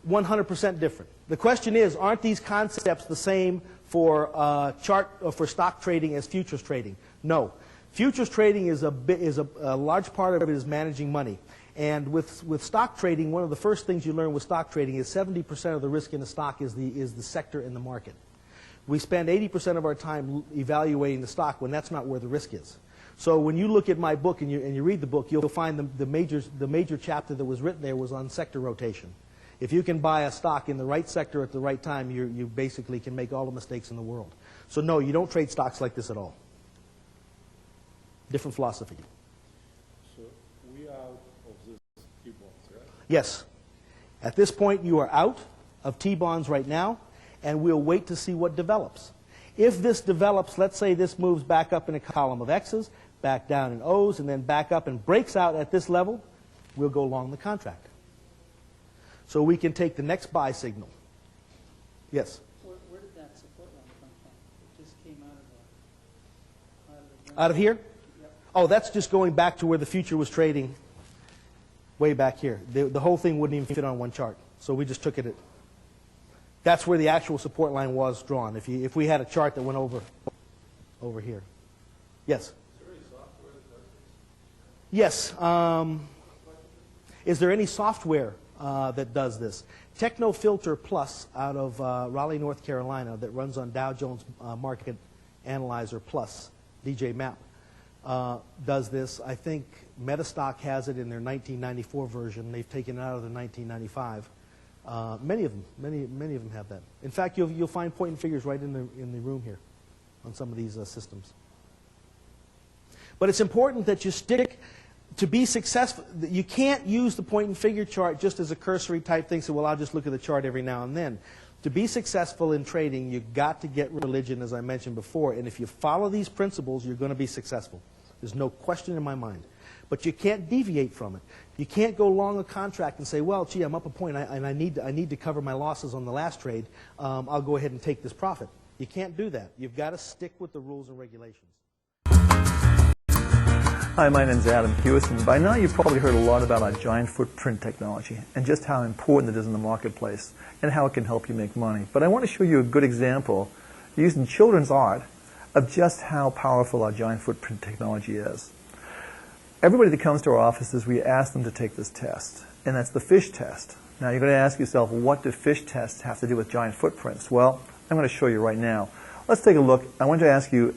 100% different. The question is, aren't these concepts the same for for stock trading as futures trading? No. Futures trading is a large part of it is managing money. And with stock trading, one of the first things you learn with stock trading is 70% of the risk in a stock is the sector in the market. We spend 80% of our time evaluating the stock when that's not where the risk is. So when you look at my book and you read the book, you'll find the major chapter that was written there was on sector rotation. If you can buy a stock in the right sector at the right time, you basically can make all the mistakes in the world. So no, you don't trade stocks like this at all. Different philosophy. So we are out of this T-bonds, right? Yes. At this point, you are out of T-bonds right now, and we'll wait to see what develops. If this develops, let's say this moves back up in a column of X's, back down in O's, and then back up and breaks out at this level, we'll go long the contract. So we can take the next buy signal. Yes? Where did that support line come from? It just came Out of here? Yep. Oh, that's just going back to where the future was trading way back here. The whole thing wouldn't even fit on one chart. So we just took it at... That's where the actual support line was drawn. If we had a chart that went over here. Yes? Is there any software that does this? Yes. Is there any software that does this? Technofilter Plus out of Raleigh, North Carolina, that runs on Dow Jones Market Analyzer Plus, DJ Map, does this. I think Metastock has it in their 1994 version. They've taken it out of the 1995. Many of them have that. In fact, you'll find point and figures right in the room here on some of these systems. But it's important that you stick to be successful. You can't use the point and figure chart just as a cursory type thing. So, well, I'll just look at the chart every now and then. To be successful in trading, you've got to get religion, as I mentioned before. And if you follow these principles, you're going to be successful. There's no question in my mind. But you can't deviate from it. You can't go long a contract and say, well, gee, I'm up a point, and I need to cover my losses on the last trade. I'll go ahead and take this profit. You can't do that. You've got to stick with the rules and regulations. Hi, my name is Adam Hewison. By now you've probably heard a lot about our giant footprint technology and just how important it is in the marketplace and how it can help you make money. But I want to show you a good example using children's art of just how powerful our giant footprint technology is. Everybody that comes to our offices, we ask them to take this test, and that's the fish test. Now you're going to ask yourself, what do fish tests have to do with giant footprints? Well, I'm going to show you right now. Let's take a look. I want to ask you